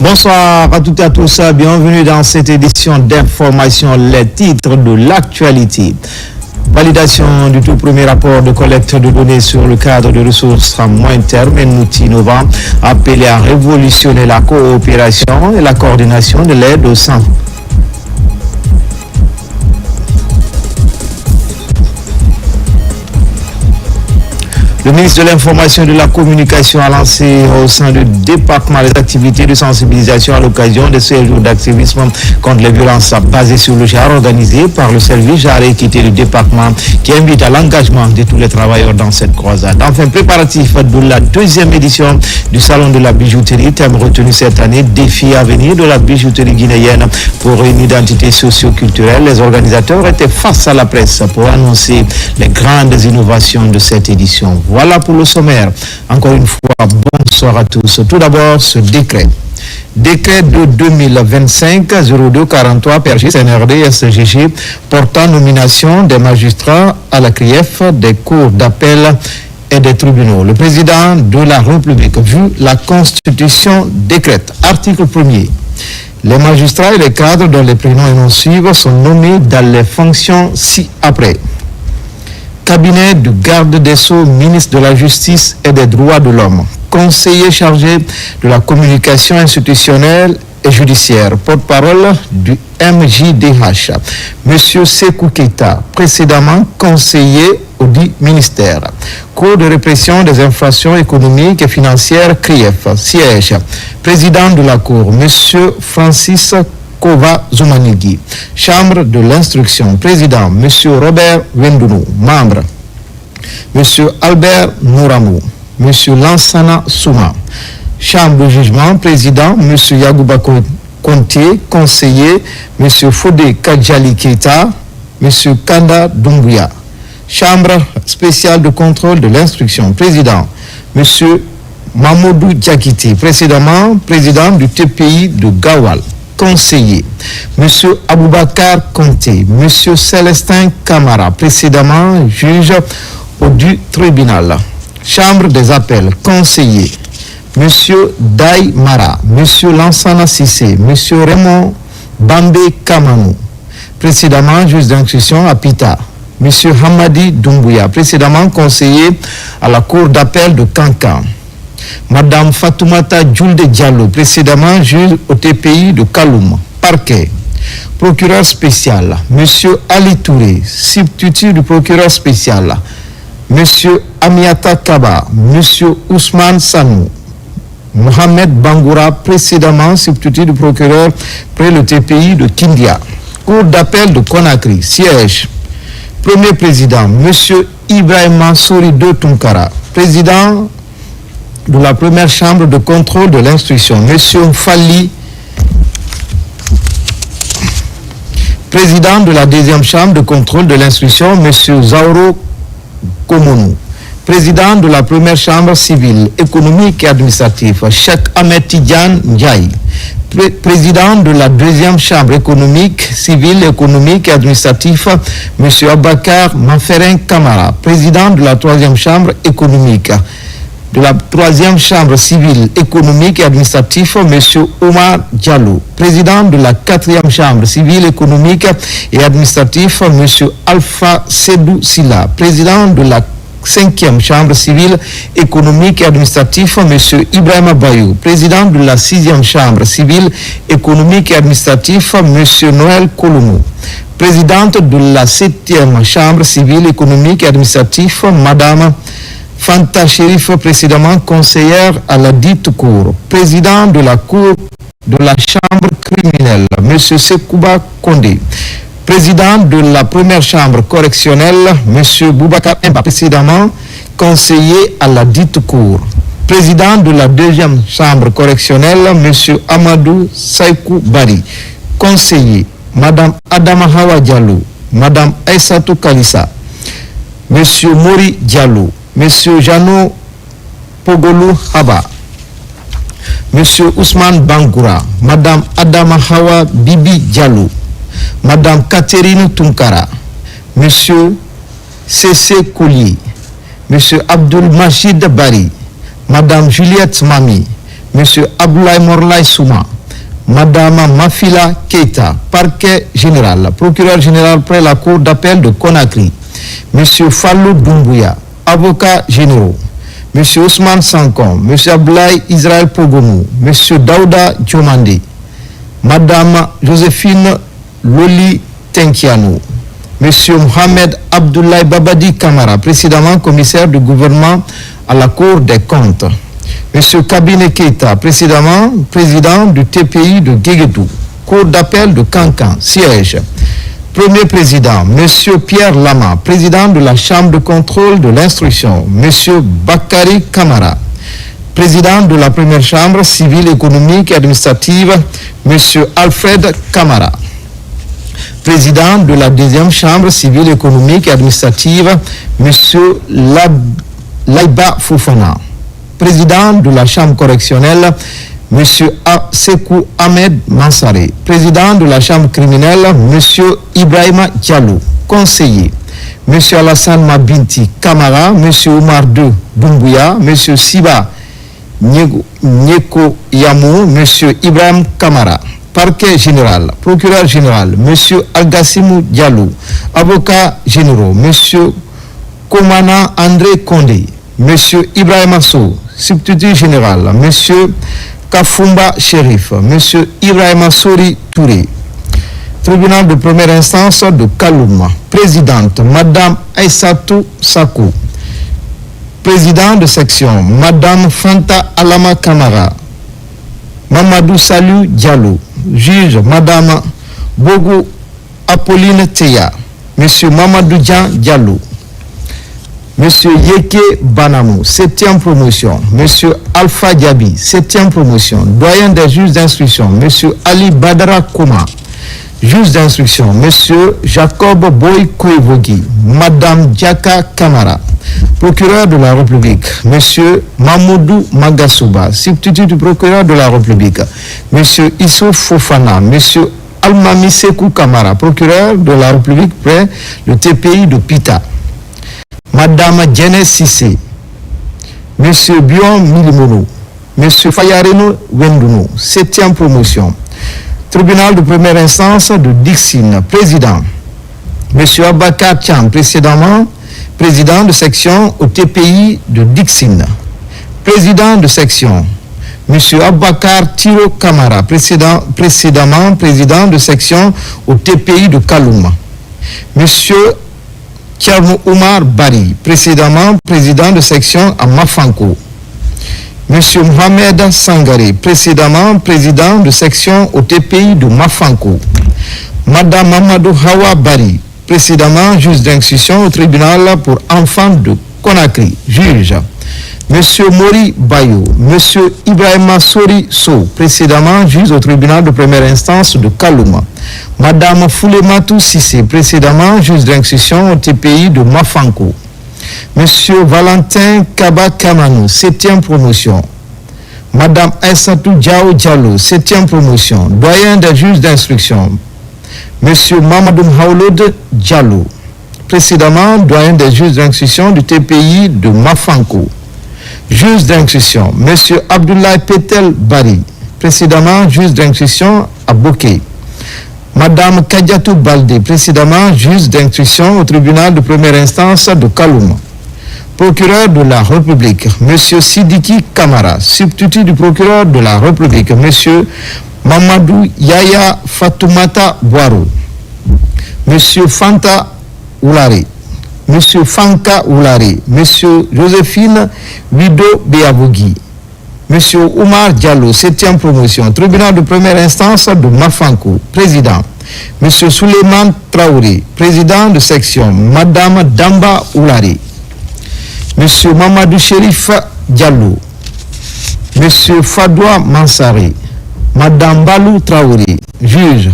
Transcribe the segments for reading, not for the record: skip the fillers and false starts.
Bonsoir à toutes et à tous, bienvenue dans cette édition d'information, les titres de l'actualité. Validation du tout premier rapport de collecte de données sur le cadre de ressources à moyen terme, un outil innovant appelé à révolutionner la coopération et la coordination de l'aide au sang. Le ministre de l'Information et de la Communication a lancé au sein du département des activités de sensibilisation à l'occasion de ce jour d'activisme contre les violences basées sur le genre organisé par le service genre et équité du département qui invite à l'engagement de tous les travailleurs dans cette croisade. Enfin, préparatif de la deuxième édition du Salon de la bijouterie, thème retenu cette année, défi à venir de la bijouterie guinéenne pour une identité socio-culturelle. Les organisateurs étaient face à la presse pour annoncer les grandes innovations de cette édition. Voilà pour le sommaire. Encore une fois, bonsoir à tous. Tout d'abord, ce décret. Décret de 2025-0243 PRG CNRD SGG portant nomination des magistrats à la CRIEF des cours d'appel et des tribunaux. Le président de la République, vu la Constitution, décrète. Article 1er. Les magistrats et les cadres dont les prénoms et noms suivent sont nommés dans les fonctions ci-après. Cabinet du garde des Sceaux, ministre de la Justice et des Droits de l'Homme, conseiller chargé de la communication institutionnelle et judiciaire, porte-parole du MJDH, Monsieur Sékou Keïta, précédemment conseiller au dit ministère. Cour de répression des infractions économiques et financières, CRIEF, siège. Président de la Cour, Monsieur Francis Kova Zoumanigui. Chambre de l'instruction, président, M. Robert Wendounou. Membre, M. Albert Nouramou, M. Lansana Souma. Chambre de jugement, président, M. Yagouba Contier. Conseiller, M. Fodé Kadjali Keita, M. Kanda Doumbouya. Chambre spéciale de contrôle de l'instruction, président, M. Mamoudou Diakité. Précédemment, président du TPI de Gawal. Conseiller, M. Aboubakar Conté, M. Célestin Camara, précédemment juge au du tribunal. Chambre des appels, conseiller, M. Daï Mara, M. Lansana Sissé, M. Raymond Bambé Kamanou, précédemment juge d'instruction à Pita. M. Hamadi Doumbouya, précédemment conseiller à la cour d'appel de Kankan. Madame Fatoumata Djoulde Diallo, précédemment juge au TPI de Kaloum, parquet. Procureur spécial, Monsieur Ali Touré, substitut du procureur spécial, Monsieur Amiata Kaba, Monsieur Ousmane Sanou, Mohamed Bangoura, précédemment substitut du procureur près le TPI de Kindia. Cour d'appel de Conakry, siège. Premier président, Monsieur Ibrahima Souri de Tunkara, président de la première chambre de contrôle de l'instruction, M. Fali, président de la deuxième chambre de contrôle de l'instruction, M. Zauro Komonou, président de la première chambre civile, économique et administrative, Cheikh Ahmed Tidjane Ndiaye, président de la deuxième chambre économique, civile, économique et administrative, M. Abakar Manferin Kamara, président de la troisième chambre économique, de la troisième chambre civile, économique et administrative, M. Omar Diallo, président de la quatrième chambre civile, économique et administrative, M. Alpha Sedou Silla, président de la cinquième chambre civile, économique et administrative, M. Ibrahima Bayou, président de la sixième chambre civile, économique et administrative, M. Noël Koloumou, présidente de la septième chambre civile, économique et administrative, Madame Fanta Chérif, précédemment conseillère à la dite cour, président de la cour de la chambre criminelle, M. Sekouba Kondé, président de la première chambre correctionnelle, M. Boubacar Mba, précédemment conseiller à la dite cour, président de la deuxième chambre correctionnelle, M. Amadou Saïkou Bari, conseiller, Mme Adama Hawa Diallo, Mme Aïssatou Kalissa, M. Mori Diallo, M. Jano Pogolou Haba, M. Ousmane Bangoura, Mme Adama Hawa Bibi Diallo, Mme Catherine Tunkara, M. C.C. Koulier, M. Abdul Majid Bari, Mme Juliette Mami, M. Abdoulaye Morlaye Souma, Madame Mafila Keita, parquet général, procureur général près la cour d'appel de Conakry. Monsieur Fallou Doumbouya, avocat généraux. Monsieur Ousmane Sankon, Monsieur Ablaï Israël Pogomou, Monsieur Daouda Diomandé, Madame Joséphine Loli Tenkiano, Monsieur Mohamed Abdoulaye Babadi Kamara, précédemment commissaire du gouvernement à la Cour des comptes. Monsieur Kabine Keita, précédemment président du TPI de Guéguédou, Cour d'appel de Cancan, siège. Premier président, Monsieur Pierre Lama, président de la Chambre de contrôle de l'instruction, Monsieur Bakary Kamara, président de la première chambre civile, économique et administrative, Monsieur Alfred Kamara, président de la deuxième chambre civile, économique et administrative, Monsieur Laïba Foufana, président de la chambre correctionnelle, M. Sekou Ahmed Mansaré, président de la chambre criminelle, M. Ibrahima Diallo, conseiller, M. Alassane Mabinti Kamara, M. Oumar II Doumbouya, M. Siba Nyeko Yamou, M. Ibrahim Kamara, parquet général, procureur général, M. Agassimou Diallo, avocat généraux, M. Komana André Kondé, M. Ibrahim Asso, substitut général, M. Kafumba Sherif, M. Ibrahima Sori Touré, tribunal de première instance de Kaloum, présidente, Madame Aïssatou Sakou, président de section, Madame Fanta Alama Kamara, Mamadou Salou Diallo, juge, Madame Bogo Apolline Teya, M. Mamadou Dian Diallo, Monsieur Yeke Banamou, 7e promotion. Monsieur Alpha Diaby, 7e promotion. Doyen des juges d'instruction. Monsieur Ali Badara Kouma, juge d'instruction. Monsieur Jacob Boy Kouevogi. Madame Diaka Kamara, procureur de la République. Monsieur Mamoudou Magasouba, substitut du procureur de la République. Monsieur Issou Fofana. Monsieur Almami Sekou Kamara, procureur de la République près le TPI de Pita. Madame Djené Sissé, Monsieur Bion Milimono, Monsieur Fayareno Wenduno, 7e promotion. Tribunal de première instance de Dixine, président. Monsieur Abakar Tcham, précédemment président de section au TPI de Dixine. Président de section, Monsieur Abakar Tiro Kamara, précédemment président de section au TPI de Kaloum. Monsieur Tcherno Oumar Bari, précédemment président de section à Mafanko. Monsieur Mohamed Sangaré, précédemment président de section au TPI de Mafanko. Madame Mamadou Hawa Bari, précédemment juge d'instruction au tribunal pour enfants de Conakry, juge. Monsieur Mori Bayo, Monsieur Ibrahima Sori So, précédemment juge au tribunal de première instance de Kaloum. Madame Foulematou Sissé, précédemment juge d'instruction au TPI de Mafanko. Monsieur Valentin Kaba Kamanou, 7e promotion. Madame Aissatou Diao Diallo, 7e promotion. Doyen des juges d'instruction. Monsieur Mamadou Haouloud Diallo, précédemment doyen des juges d'instruction du TPI de Mafanko. Juge d'instruction, Monsieur Abdoulaye Petel Bari, précédemment juge d'instruction à Boké. Madame Kadiatou Baldé, précédemment juge d'instruction au tribunal de première instance de Kaloum. Procureur de la République, Monsieur Sidiki Kamara, substitut du procureur de la République, Monsieur Mamadou Yaya Fatoumata Boiro, Monsieur Fanta Oulari, Monsieur Fanka Oulari, Monsieur Joséphine Wido Beavogi, Monsieur Oumar Diallo, 7e promotion, tribunal de première instance de Mafanko, président. Monsieur Souleymane Traoré, président de section, Madame Damba Oulari, Monsieur Mamadou Chérif Diallo, Monsieur Fadoua Mansaré, Madame Balou Traoré, juge,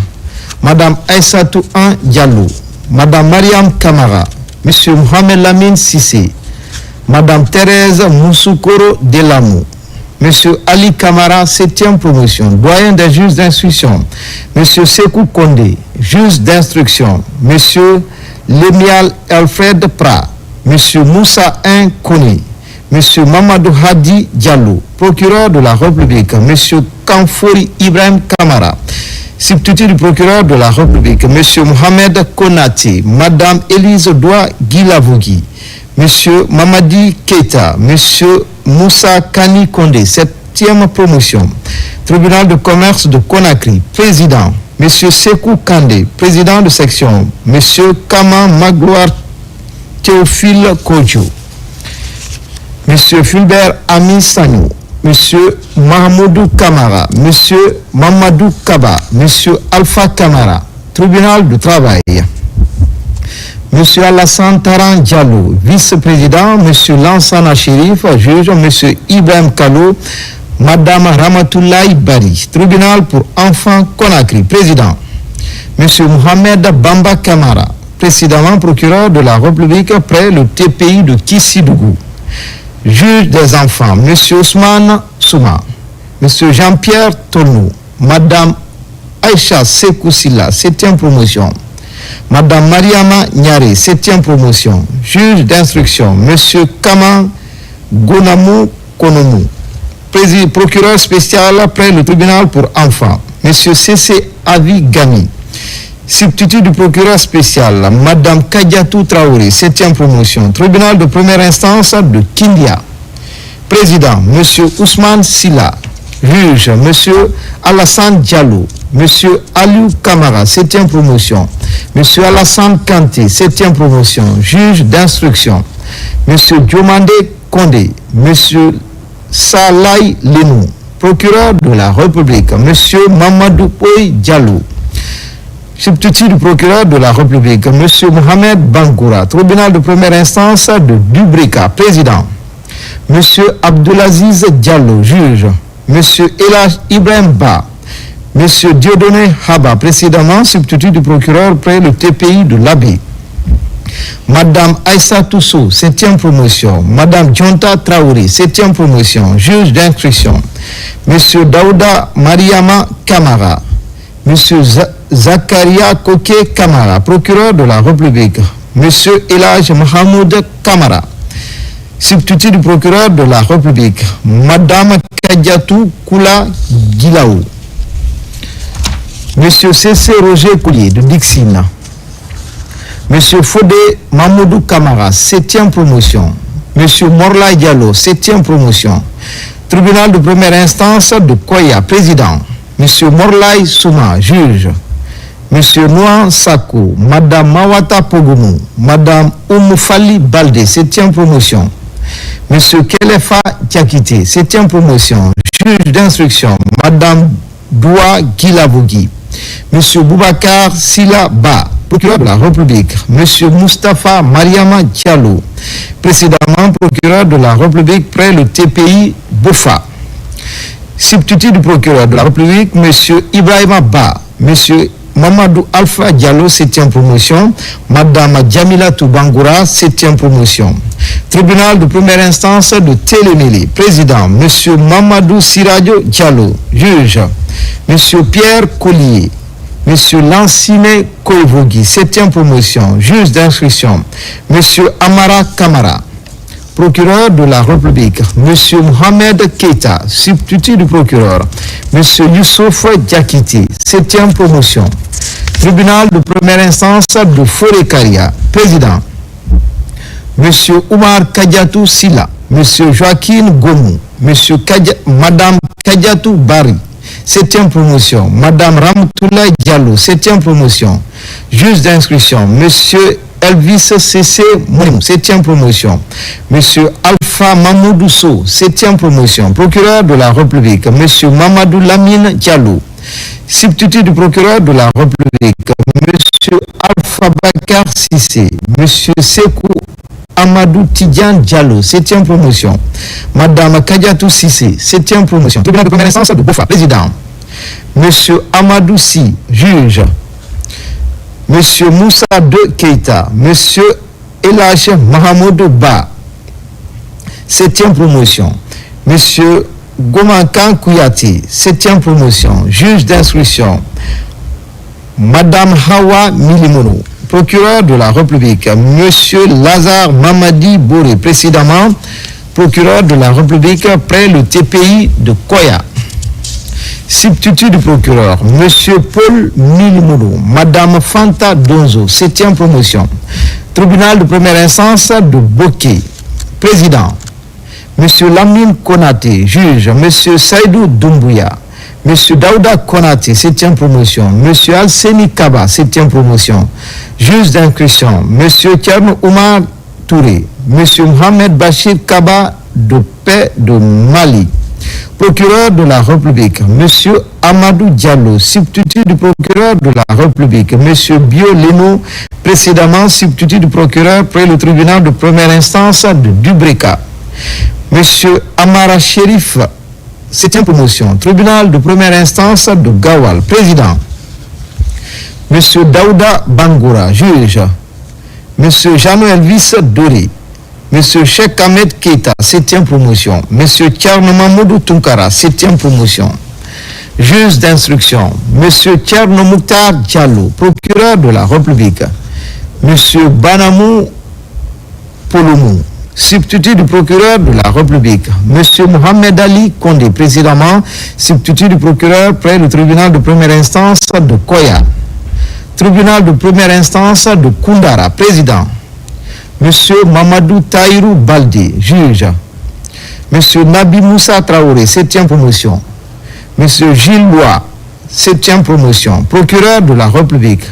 Madame Aïssatou An Diallo, Madame Mariam Kamara, Monsieur Mohamed Lamine Sissé, Madame Thérèse Moussoukoro Delamou, Monsieur Ali Kamara, 7e promotion, doyen des juges d'instruction, Monsieur Sekou Kondé, juge d'instruction, Monsieur Lemial Alfred Pra, Monsieur Moussa Nkoni, Monsieur Mamadou Hadi Diallo, procureur de la République, Monsieur Kamfori Ibrahim Kamara, substitut du procureur de la République, Monsieur Mohamed Konati, Madame Élise Doua Guilavogui, Monsieur Mamadi Keita, Monsieur Moussa Kani Kondé, 7e promotion. Tribunal de commerce de Conakry, président, Monsieur Sekou Kandé, président de section, Monsieur Kama Magloire Théophile Kodjo, Monsieur Fulbert Ami Sagnou, Monsieur Mahmoudou Kamara, Monsieur Mamadou Kaba, Monsieur Alpha Kamara, tribunal du travail. Monsieur Alassane Taran Diallo, vice-président, Monsieur Lansana Chérif, juge, Monsieur Ibrahim Kalo, Madame Ramatoulaye Bari, tribunal pour enfants Conakry, président. Monsieur Mohamed Bamba Kamara, précédemment procureur de la République près le TPI de Kissidougou. Juge des enfants, Monsieur Ousmane Souma, Monsieur Jean-Pierre Tonou, Madame Aïcha Sekoussila, 7e promotion. Madame Mariama Nyare, 7e promotion. Juge d'instruction, Monsieur Kaman Gonamou Konomou, procureur spécial près le tribunal pour enfants. Monsieur C.C. Avi Gami, substitut du procureur spécial, Madame Kadiatou Traoré, 7e promotion, tribunal de première instance de Kindia. Président, Monsieur Ousmane Silla. Juge, Monsieur Alassane Diallo, Monsieur Aliou Kamara, 7e promotion, Monsieur Alassane Kanté, 7e promotion, juge d'instruction, Monsieur Diomandé Kondé, Monsieur Salaï Lenou, procureur de la République, Monsieur Mamadou Poy Diallo, substitut du procureur de la République, M. Mohamed Bangoura, tribunal de première instance de Dubrika, président. M. Abdelaziz Diallo, juge. M. Elaj Ibrahim Ba. M. Dieudonné Haba, précédemment substitut du procureur près le TPI de l'Abbé. Madame Aïssa Toussou, 7e promotion. Madame Djonta Traoré, 7e promotion, juge d'instruction. M. Daouda Mariama Kamara. M. Zakaria Koké Kamara, procureur de la République. M. Elaj Mahamoud Kamara, substitut du procureur de la République. Madame Kadiatou Koula Gilaou. M. C.C. Roger Koulier de Dixina. M. Fodé Mamoudou Kamara, 7e promotion. M. Morla Diallo, 7e promotion. Tribunal de première instance de Koya, président. M. Morlaï Souma, juge. M. Nouan Sakou, Madame Mawata Pogoumou, Madame Oumoufali Balde, 7e promotion. M. Kelefa Diakité, 7e promotion, juge d'instruction. Madame Doua Guilavogui. M. Boubacar Sila Ba, procureur de la République. M. Moustapha Mariama Diallo, précédemment procureur de la République près le TPI Bofa. Substitut du procureur de la République, M. Ibrahima Ba, M. Mamadou Alpha Diallo, 7e promotion, Madame Djamila Toubangoura, 7e promotion. Tribunal de première instance de Télémélé, président, M. Mamadou Siradio Diallo, juge, M. Pierre Collier, M. Lansine Koevogui, 7e promotion, juge d'instruction, M. Amara Kamara, procureur de la République, M. Mohamed Keita, substitut du procureur, M. Youssouf Diakité, 7e promotion. Tribunal de première instance de Forêt-Karia, président, M. Oumar Kadiatou Silla, M. Joaquin Gomou, Madame Kadiatou Bari, 7e promotion, Madame Ramtoulaye Diallo, 7e promotion, juge d'instruction, M. Elvis C.C. Mounou, 7e promotion. M. Alpha Mamoudou Sow, 7e promotion. Procureur de la République, M. Mamadou Lamine Diallo, substitut du procureur de la République, M. Alpha Bakar Sissé, M. Sekou Amadou Tidiane Diallo, 7e promotion. Madame Kadiatou Sissé, 7e promotion. Tribunal de première instance de Bofa, président. M. Amadou Si, juge. M. Moussa De Keita, M. Elach Mahamoudou Ba, 7e promotion. M. Gomankan Kouyati, 7e promotion, juge d'instruction. Madame Hawa Milimono, procureur de la République. M. Lazare Mamadi Boré, précédemment procureur de la République près le TPI de Koya. Substitut du procureur, M. Paul Milimoudou, Mme Fanta Donzo, 7e promotion. Tribunal de première instance de Boké, président. M. Lamine Konaté, juge. M. Saïdou Doumbouya. M. Daouda Konaté, 7e promotion. M. Alseni Kaba, 7e promotion. Juge d'instruction, M. Tcherno Oumar Touré. M. Mohamed Bachir Kaba de paix de Mali. Procureur de la République, M. Amadou Diallo, substitut du procureur de la République, M. Bio Leno, précédemment substitut du procureur près le tribunal de première instance de Dubreka. M. Amara Sherif, 7e promotion, tribunal de première instance de Gawal, président. M. Daouda Bangoura, juge. M. Jano Elvis Doré. M. Cheikh Ahmed Keita, 7e promotion. M. Tcherno Mamoudou Tunkara, 7e promotion. Juge d'instruction, M. Tcherno Mouktar Diallo, procureur de la République. M. Banamou Polomou, substitut du procureur de la République. M. Mohamed Ali Kondé, précédemment substitut du procureur près le tribunal de première instance de Koya. Tribunal de première instance de Koundara, président. M. Mamadou Taïrou Baldi, juge. M. Nabi Moussa Traoré, 7e promotion. M. Gilles Loua, 7e promotion, procureur de la République.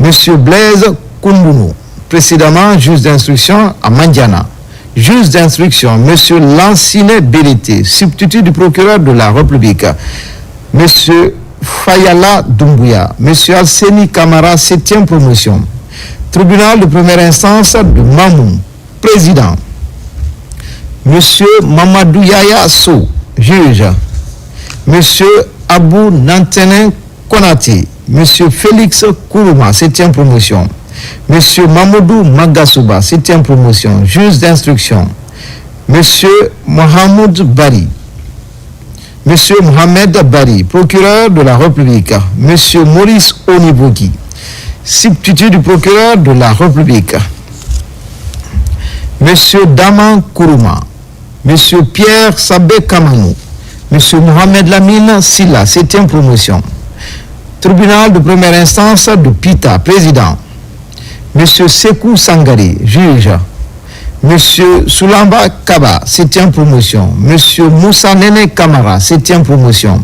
M. Blaise Koumbounou, précédemment juge d'instruction à Mandiana. Juge d'instruction, M. Lancinet Bérité, substitut du procureur de la République. M. Fayala Doumbouya, M. Alseni Kamara, 7e promotion. Tribunal de première instance de Mamou, président. M. Mamadou Yaya So, juge. M. Abou Nantenin Konati, M. Félix Kourouma, 7e promotion. M. Mamadou Magasouba, 7e promotion, juge d'instruction. M. Mohamed Bari. M. Mohamed Bari, procureur de la République. M. Maurice Onibogi, substitut du procureur de la République. M. Daman Kourouma. M. Pierre Sabé Kamanou. M. Mohamed Lamine Silla, 7e promotion. Tribunal de première instance de Pita, président. M. Sekou Sangari, juge. M. Soulamba Kaba, 7e promotion. M. Moussa Nene Kamara, 7e promotion.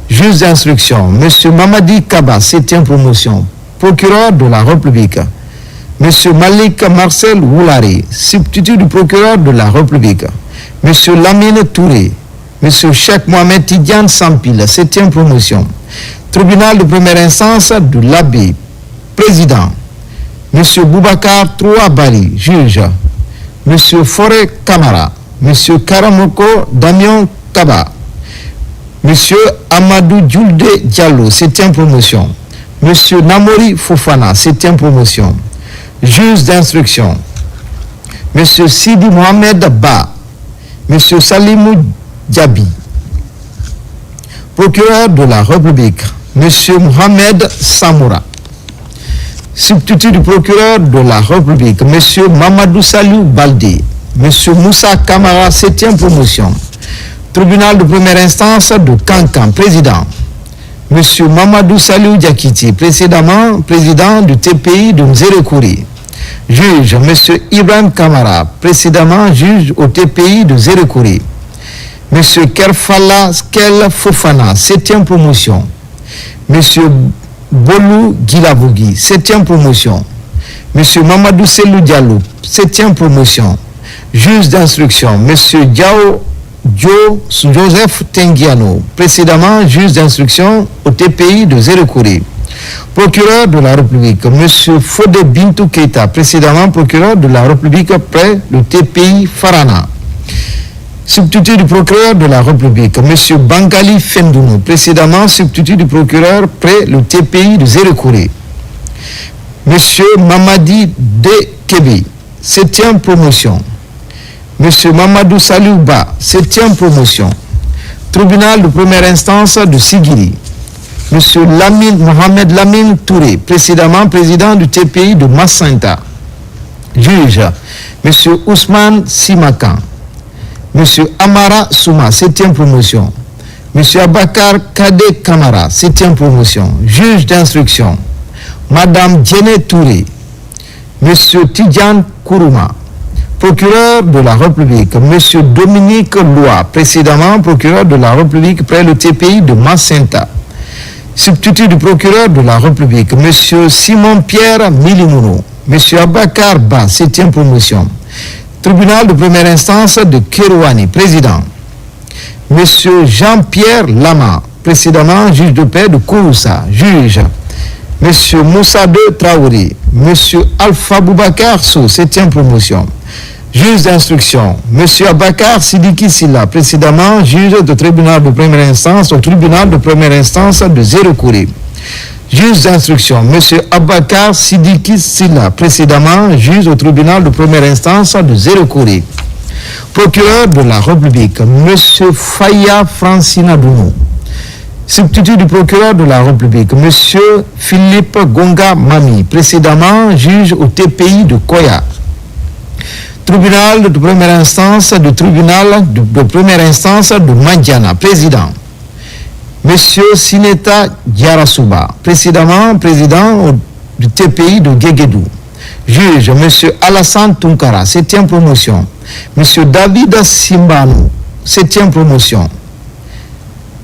Juge d'instruction, M. Mamadi Kaba, 7e promotion. Procureur de la République. M. Malik Marcel Woulari, substitut du procureur de la République. M. Lamine Touré. M. Cheikh Mohamed Tidiane Sampil, 7e promotion. Tribunal de première instance de l'Abbé, président. M. Boubacar Trouabari, juge. M. Forêt Kamara. M. Karamoko Damion Kaba. M. Amadou Djoulde Diallo, 7e promotion. M. Namori Fofana, 7e promotion. Juge d'instruction. M. Sidi Mohamed Ba. M. Salimou Diaby. Procureur de la République. M. Mohamed Samoura. Substitut du procureur de la République. M. Mamadou Salou Baldi. M. Moussa Kamara, 7e promotion. Tribunal de première instance de Kankan, président. M. Mamadou Salou Diakiti, précédemment président du TPI de Nzerekouri. Juge, M. Ibrahim Kamara, précédemment juge au TPI de Nzerekouri. M. Kerfala Skel Fofana, 7e promotion. M. Bolou Gilabougi, 7e promotion. M. Mamadou Selou Diallo, 7e promotion. Juge d'instruction, M. Diao Joseph Tengiano, précédemment juge d'instruction au TPI de Nzerekouri. Procureur de la République, M. Fodé Bintou Keita, précédemment procureur de la République près le TPI Farana. Substitut du procureur de la République, M. Bangali Fendounou, précédemment substitut du procureur près le TPI de Nzerekouri. M. Mamadi Dekebe, 7e promotion. M. Mamadou Saliouba, 7e promotion. Tribunal de première instance de Sigiri. M. Mohamed Lamine Touré, précédemment président du TPI de Massinta. Juge, M. Ousmane Simakan. M. Amara Souma, 7e promotion. M. Abakar Kade Kamara, 7e promotion. Juge d'instruction, Madame Djene Touré, M. Tidjan Kourouma, procureur de la République, M. Dominique Loa, précédemment procureur de la République près le TPI de Macenta. Substitut du procureur de la République, M. Simon-Pierre Milimono, M. Abakar Ba, 7e promotion. Tribunal de première instance de Kérouani, président. M. Jean-Pierre Lama, précédemment juge de paix de Kouroussa, juge. M. Moussa De Traoré, M. Alpha Boubacar Sou, 7e promotion. Juge d'instruction, M. Abakar Sidiki Silla, précédemment juge de tribunal de première instance au tribunal de première instance de Zéro-Kouré. Juge d'instruction, M. Abakar Sidiki Silla, précédemment juge au tribunal de première instance de Zéro-Kouré. Procureur de la République, M. Faya Francina Dounou. Substitut du procureur de la République, M. Philippe Gonga Mami, précédemment juge au TPI de Koya. Tribunal de première instance du tribunal de première instance de Mandiana, président. M. Sineta Diarasuba, précédemment président du TPI de Guéguédou. Juge, M. Alassane Tunkara, 7e promotion. M. David Simbano, 7e promotion.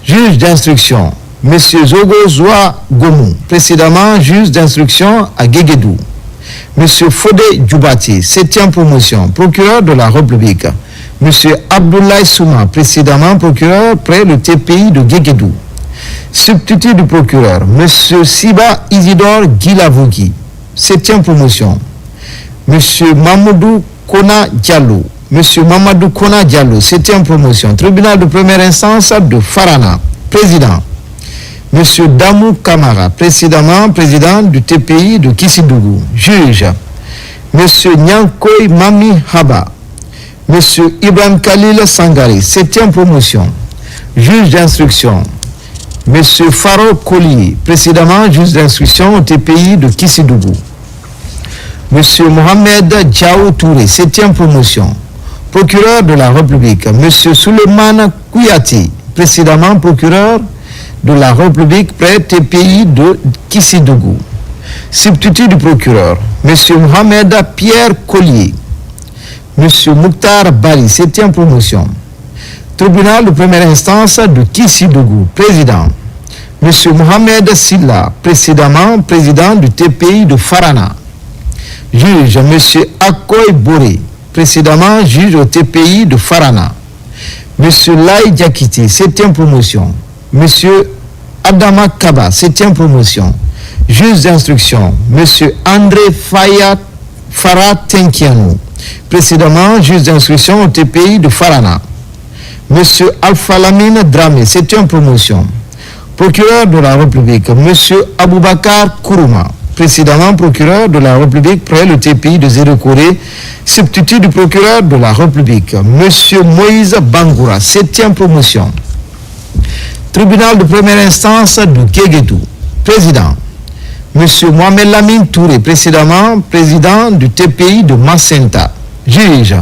Juge d'instruction, M. Zogo Zoua Gomou, précédemment juge d'instruction à Guéguédou. M. Fodé Djoubati, 7e promotion, procureur de la République. M. Abdoulaye Souma, précédemment procureur près le TPI de Guéguédou. Substitut du procureur, M. Siba Isidore Guilavogui, 7e promotion. M. Mamadou Kona Diallo, M. Mamadou Kona Diallo, 7e promotion, tribunal de première instance de Farana, président. M. Damou Kamara, précédemment président du TPI de Kissidougou, juge. M. Nyankoy Mami Haba, M. Ibrahim Khalil Sangari, 7e promotion, juge d'instruction. M. Faro Koli, précédemment juge d'instruction au TPI de Kissidougou. M. Mohamed Djaou Touré, 7e promotion, procureur de la République. M. Suleiman Kouyati, précédemment procureur de la République près TPI de Kissidougou. Substitut du procureur, M. Mohamed Pierre Collier, M. Mouktar Bari, 7e promotion. Tribunal de première instance de Kissidougou, président. M. Mohamed Silla, précédemment président du TPI de Farana. Juge, M. Akoy Boré, précédemment juge au TPI de Farana. M. Lai Diakiti, 7e promotion. M. Adama Kaba, 7e promotion. Juge d'instruction, M. André Farah Tenkianou, précédemment juge d'instruction au TPI de Farana. M. Alpha Lamine Dramé, 7e promotion. Procureur de la République, M. Aboubakar Kourouma, précédemment procureur de la République près le TPI de Zéro-Kouré, substitut du procureur de la République, M. Moïse Bangoura, 7e promotion. Tribunal de première instance de Guéguédou, président. M. Mohamed Lamine Touré, précédemment président du TPI de Macenta, juge.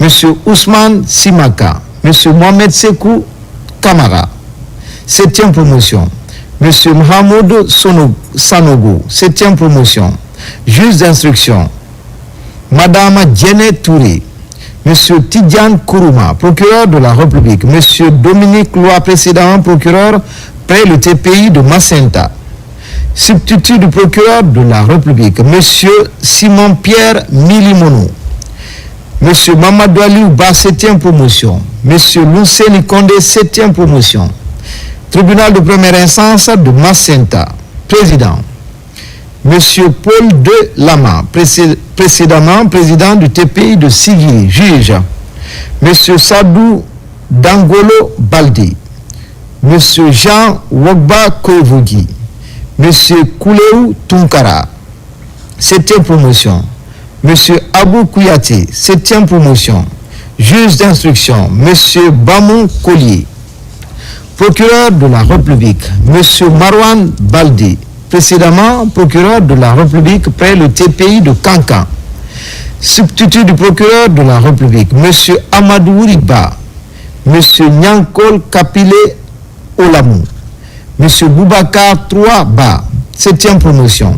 M. Ousmane Simaka, M. Mohamed Sekou Kamara, 7e promotion. M. Mohamed Sanogo, 7e promotion, juge d'instruction. Madame Djene Touré, M. Tidjan Kourouma, procureur de la République. M. Dominique Loa, précédent procureur près le TPI de Macenta. Substitut du procureur de la République, M. Simon-Pierre Milimono. M. Mamadou Aliou Ba, 7e promotion. M. Lousseni Kondé, 7e promotion. Tribunal de première instance de Macenta, président. M. Paul De Lama, précédemment président du TPI de Sigui, juge. M. Sadou Dangolo Baldi. M. Jean Wogba Koevogi. M. Kouleou Tunkara, 7e promotion. M. Abou Kouyati, 7e promotion. Juge d'instruction, M. Bamou Collier. Procureur de la République, M. Marwan Baldi, précédemment procureur de la République près le TPI de Kankan. Substitut du procureur de la République, M. Amadou Riba, M. Nyankol Kapile Olamou, M. Boubacar Trouaba, 7e promotion.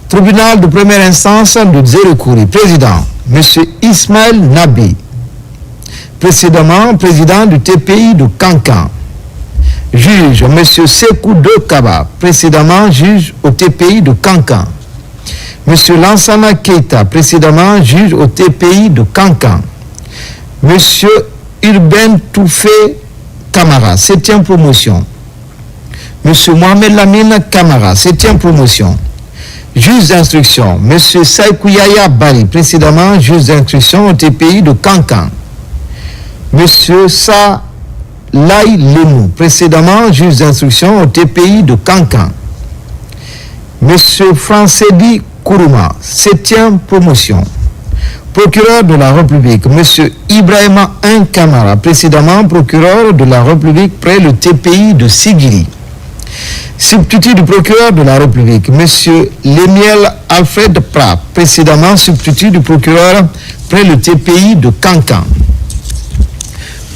Tribunal de première instance de Zérekouri, président, M. Ismaël Nabi, précédemment président du TPI de Kankan. Juge, M. Sekou Dokaba, précédemment juge au TPI de Kankan. M. Lansana Keita, précédemment juge au TPI de Kankan. M. Urbain Toufé Kamara, 7e promotion. M. Mohamed Lamine Kamara, 7e promotion. Juge d'instruction, M. Saïkouyaya Bari, précédemment juge d'instruction au TPI de Kankan. M. Sa Lai Lemou, précédemment juge d'instruction au TPI de Kankan. M. Francedi Kourouma, 7e promotion. Procureur de la République, M. Ibrahima Kamara, précédemment procureur de la République près le TPI de Sigiri. Substitut du procureur de la République, M. Lémiel Alfred Prat, précédemment substitut du procureur près le TPI de Kankan.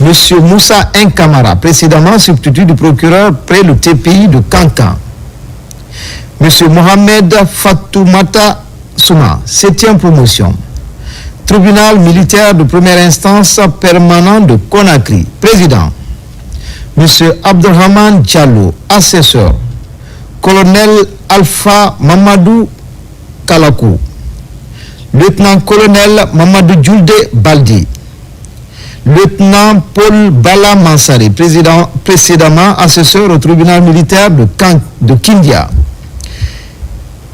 M. Moussa Nkamara, précédemment substitut du procureur près le TPI de Kankan. M. Mohamed Fatoumata Souma, 7e promotion. Tribunal militaire de première instance permanent de Conakry, président. M. Abdelrahman Diallo, assesseur. Colonel Alpha Mamadou Kalakou. Lieutenant-colonel Mamadou Djoulde Baldi. Lieutenant Paul Bala Mansari, précédemment assesseur au tribunal militaire de Kindia.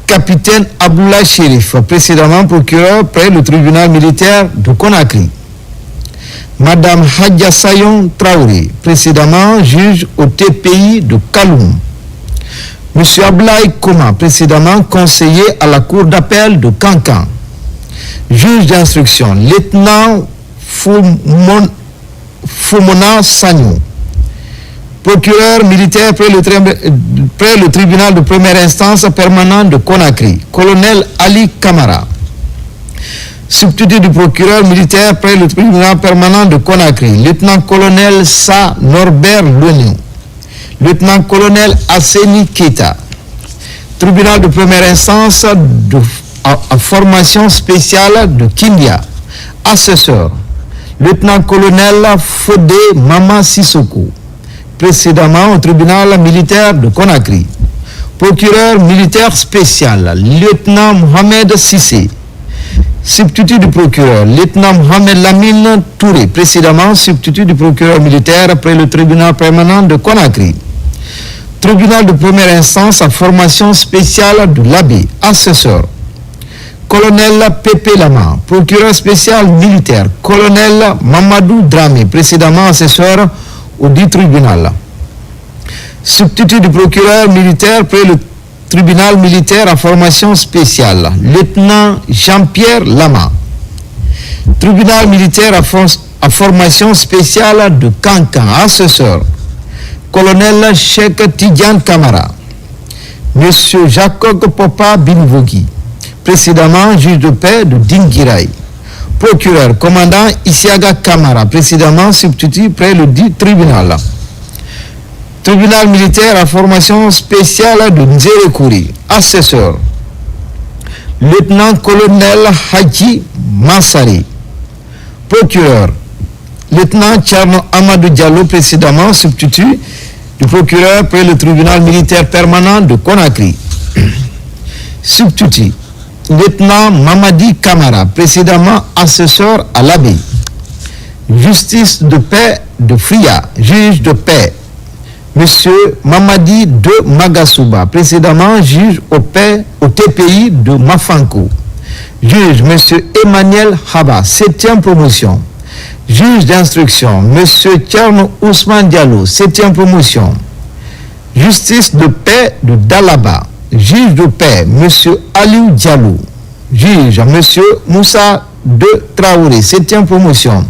Capitaine Abdoulaye Chérif, précédemment procureur près le tribunal militaire de Conakry. Madame Hadja Sayon Traoré, précédemment juge au TPI de Kaloum. Monsieur Ablaï Koma, précédemment conseiller à la cour d'appel de Kankan. Juge d'instruction, lieutenant Foumona Sagnou. Procureur militaire près le tribunal de première instance permanent de Conakry, colonel Ali Kamara. Substitut du procureur militaire près le tribunal permanent de Conakry, lieutenant-colonel Sa Norbert Loignou. Lieutenant-colonel Asseni Keita. Tribunal de première instance à formation spéciale de Kindia. Assesseur, lieutenant-colonel Fodé Mama Sissoko, précédemment au tribunal militaire de Conakry. Procureur militaire spécial, lieutenant Mohamed Sissé. Substitut du procureur, lieutenant Mohamed Lamine Touré, précédemment substitut du procureur militaire près le tribunal permanent de Conakry. Tribunal de première instance à formation spéciale de l'Abbé, assesseur. Colonel Pépé Lama, procureur spécial militaire. Colonel Mamadou Dramé, précédemment assesseur au dit tribunal. Substitut du procureur militaire près le tribunal militaire à formation spéciale, lieutenant Jean-Pierre Lama. Tribunal militaire à formation spéciale de Kankan, assesseur. Colonel Cheikh Tidjan Kamara. Monsieur Jacob Popa Binvogui, précédemment juge de paix de Dinguiraï. Procureur, commandant Isiaga Kamara, précédemment substitut près le dit tribunal. Tribunal militaire à formation spéciale de Nzérekouri, assesseur. Lieutenant-colonel Haji Mansari. Procureur, lieutenant Tcherno Amadou Diallo, précédemment substitut du procureur près le tribunal militaire permanent de Conakry. Substitut, lieutenant Mamadi Kamara, précédemment assesseur à l'Abbé. Justice de paix de Fria, juge de paix. Monsieur Mamadi de Magasouba, précédemment juge au TPI de Mafanko. Juge Monsieur Emmanuel Haba, 7e promotion. Juge d'instruction, Monsieur Tcherno Ousmane Diallo, 7e promotion. Justice de paix de Dalaba. Juge de paix, Monsieur Aliou Diallo. Juge Monsieur Moussa de Traoré, 7e promotion.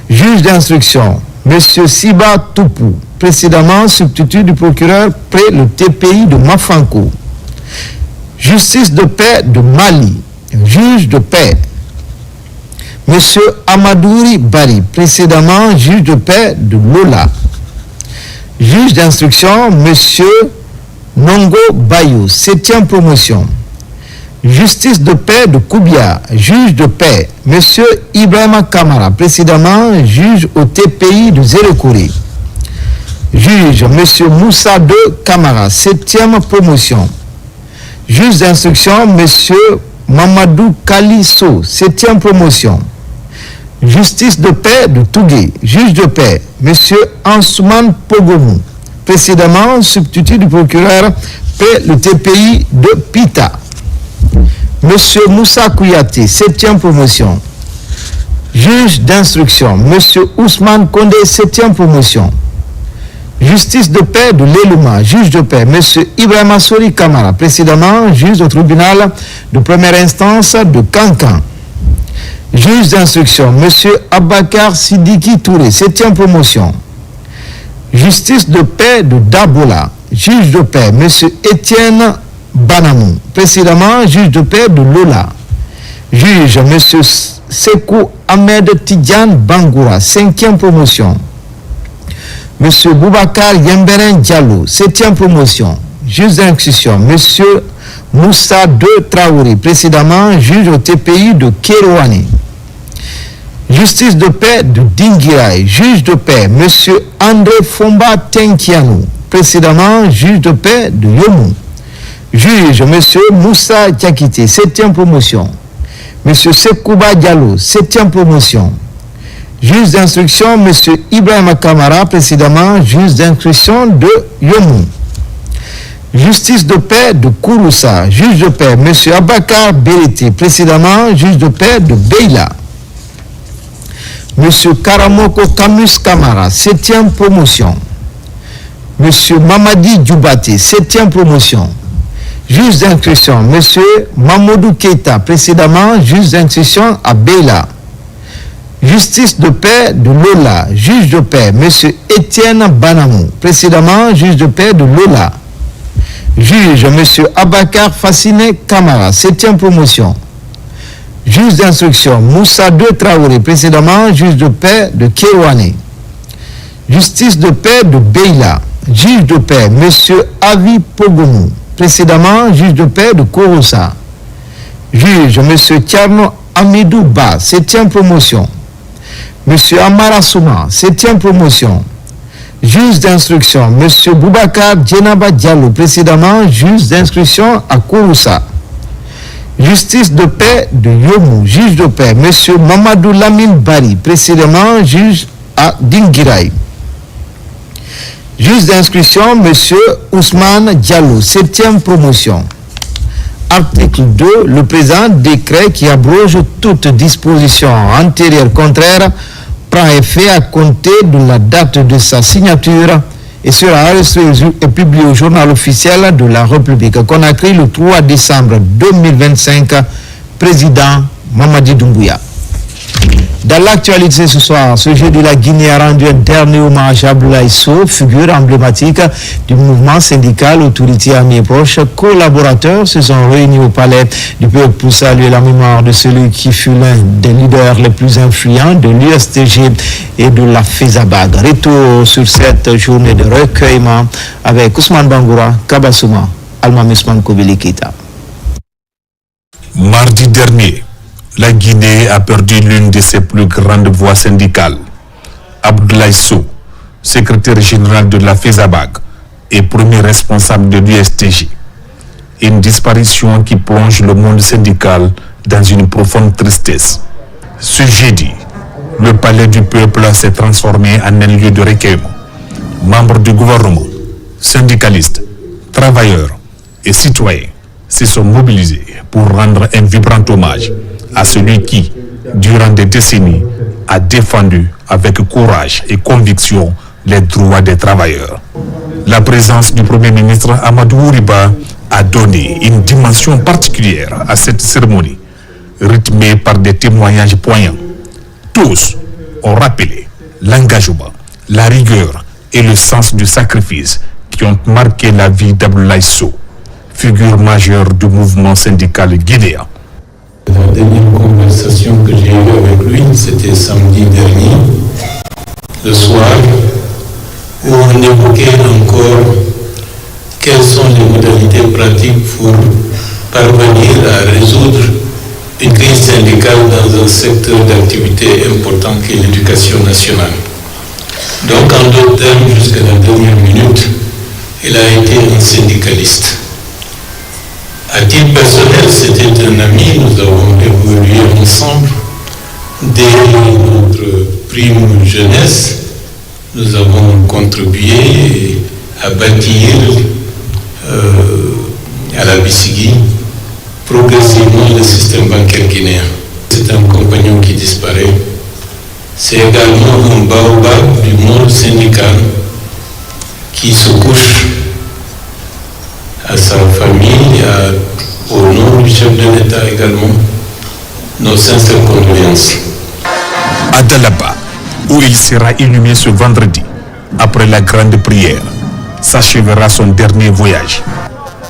Juge d'instruction, Monsieur Siba Toupou, précédemment substitut du procureur près le TPI de Mafanko. Justice de paix de Mali. Juge de paix, M. Amadouri Bari, précédemment juge de paix de Lola. Juge d'instruction, M. Nongo Bayou, 7e promotion. Justice de paix de Koubia, juge de paix, M. Ibrahima Kamara, précédemment juge au TPI de Zérekouri. Juge, M. Moussa de Kamara, 7e promotion. Juge d'instruction, M. Mamadou Kalisso, 7e promotion. Justice de paix de Tougué, juge de paix, M. Ansouman Pogomou, précédemment substitut du procureur paix le TPI de Pita. M. Moussa Kouyaté, 7e promotion. Juge d'instruction, M. Ousmane Kondé, 7e promotion. Justice de paix de l'Elouma, juge de paix, M. Ibrahima Sori Kamara, précédemment juge au tribunal de première instance de Kankan. Juge d'instruction, M. Abakar Sidiki Touré, 7e promotion. Justice de paix de Dabola, juge de paix, M. Étienne Banamou, précédemment juge de paix de Lola. Juge, M. Sekou Ahmed Tidjane Bangoura, 5e promotion. M. Boubacar Yemberen Diallo, 7e promotion. Juge d'instruction, M. Moussa De Traoré, précédemment juge au TPI de Kérouane. Justice de paix de Dinguiraï, juge de paix, M. André Fomba Tenkianou, précédemment juge de paix de Yomou. Juge, M. Moussa Diakité, 7e promotion. M. Sekouba Diallo, 7e promotion. Juge d'instruction, M. Ibrahima Kamara, précédemment juge d'instruction de Yomou. Justice de paix de Kouroussa, juge de paix, M. Abakar Berete, précédemment juge de paix de Beila. M. Karamoko Kamus Kamara, 7e promotion. M. Mamadi Djoubaté, 7e promotion. Juge d'instruction, M. Mamadou Keita, précédemment juge d'instruction à Beila. Justice de paix de Lola, juge de paix, M. Étienne Banamou, précédemment juge de paix de Lola. Juge, M. Abakar Fassine Kamara, 7e promotion. Juge d'instruction, Moussa De Traoré, précédemment juge de paix de Kérouane. Justice de paix de Beila, juge de paix, M. Avi Pogomou, précédemment juge de paix de Kouroussa. Juge, M. Tierno Amidou Ba, 7e promotion. M. Amara Souma, 7e promotion. Juge d'instruction, M. Boubacar Djenaba Diallo, précédemment juge d'instruction à Kouroussa. Justice de paix de Yomou, juge de paix, M. Mamadou Lamine Bari, précédemment juge à Dinguiraï. Juge d'instruction, M. Ousmane Diallo, 7e promotion. Article 2. Le présent décret qui abroge toute disposition antérieure contraire prend effet à compter de la date de sa signature et sera enregistré et publié au journal officiel de la République. Conakry le 3 décembre 2025. Président Mamadi Doumbouya. Dans l'actualité ce soir, ce jeudi, la Guinée a rendu un dernier hommage à Abdoulaye Sow, figure emblématique du mouvement syndical, autorité amis et proches. Collaborateurs se sont réunis au palais du peuple pour saluer la mémoire de celui qui fut l'un des leaders les plus influents de l'USTG et de la FESABAG. Retour sur cette journée de recueillement avec Ousmane Bangoura, Kabassouma, Almami Ousmane Kobili Keita. Mardi dernier, la Guinée a perdu l'une de ses plus grandes voix syndicales. Abdoulaye Sow, secrétaire général de la FESABAG et premier responsable de l'USTG. Une disparition qui plonge le monde syndical dans une profonde tristesse. Ce jeudi, le palais du peuple s'est transformé en un lieu de recueillement. Membres du gouvernement, syndicalistes, travailleurs et citoyens se sont mobilisés pour rendre un vibrant hommage à celui qui, durant des décennies, a défendu avec courage et conviction les droits des travailleurs. La présence du Premier ministre Amadou Ouriba a donné une dimension particulière à cette cérémonie, rythmée par des témoignages poignants. Tous ont rappelé l'engagement, la rigueur et le sens du sacrifice qui ont marqué la vie d'Abdoulaye Sow, figure majeure du mouvement syndical guinéen. La dernière conversation que j'ai eue avec lui, c'était samedi dernier, le soir, où on évoquait encore quelles sont les modalités pratiques pour parvenir à résoudre une crise syndicale dans un secteur d'activité important qui est l'éducation nationale. Donc, en d'autres termes, jusqu'à la dernière minute, il a été un syndicaliste. À titre personnel, c'était un ami, nous avons évolué ensemble dès notre prime jeunesse. Nous avons contribué à bâtir à la Bissigui progressivement le système bancaire guinéen. C'est un compagnon qui disparaît. C'est également un baobab du monde syndical qui se couche à sa famille, au nom du chef de l'État également, nos sincères condoléances. À Dalaba, où il sera inhumé ce vendredi, après la grande prière, s'achèvera son dernier voyage.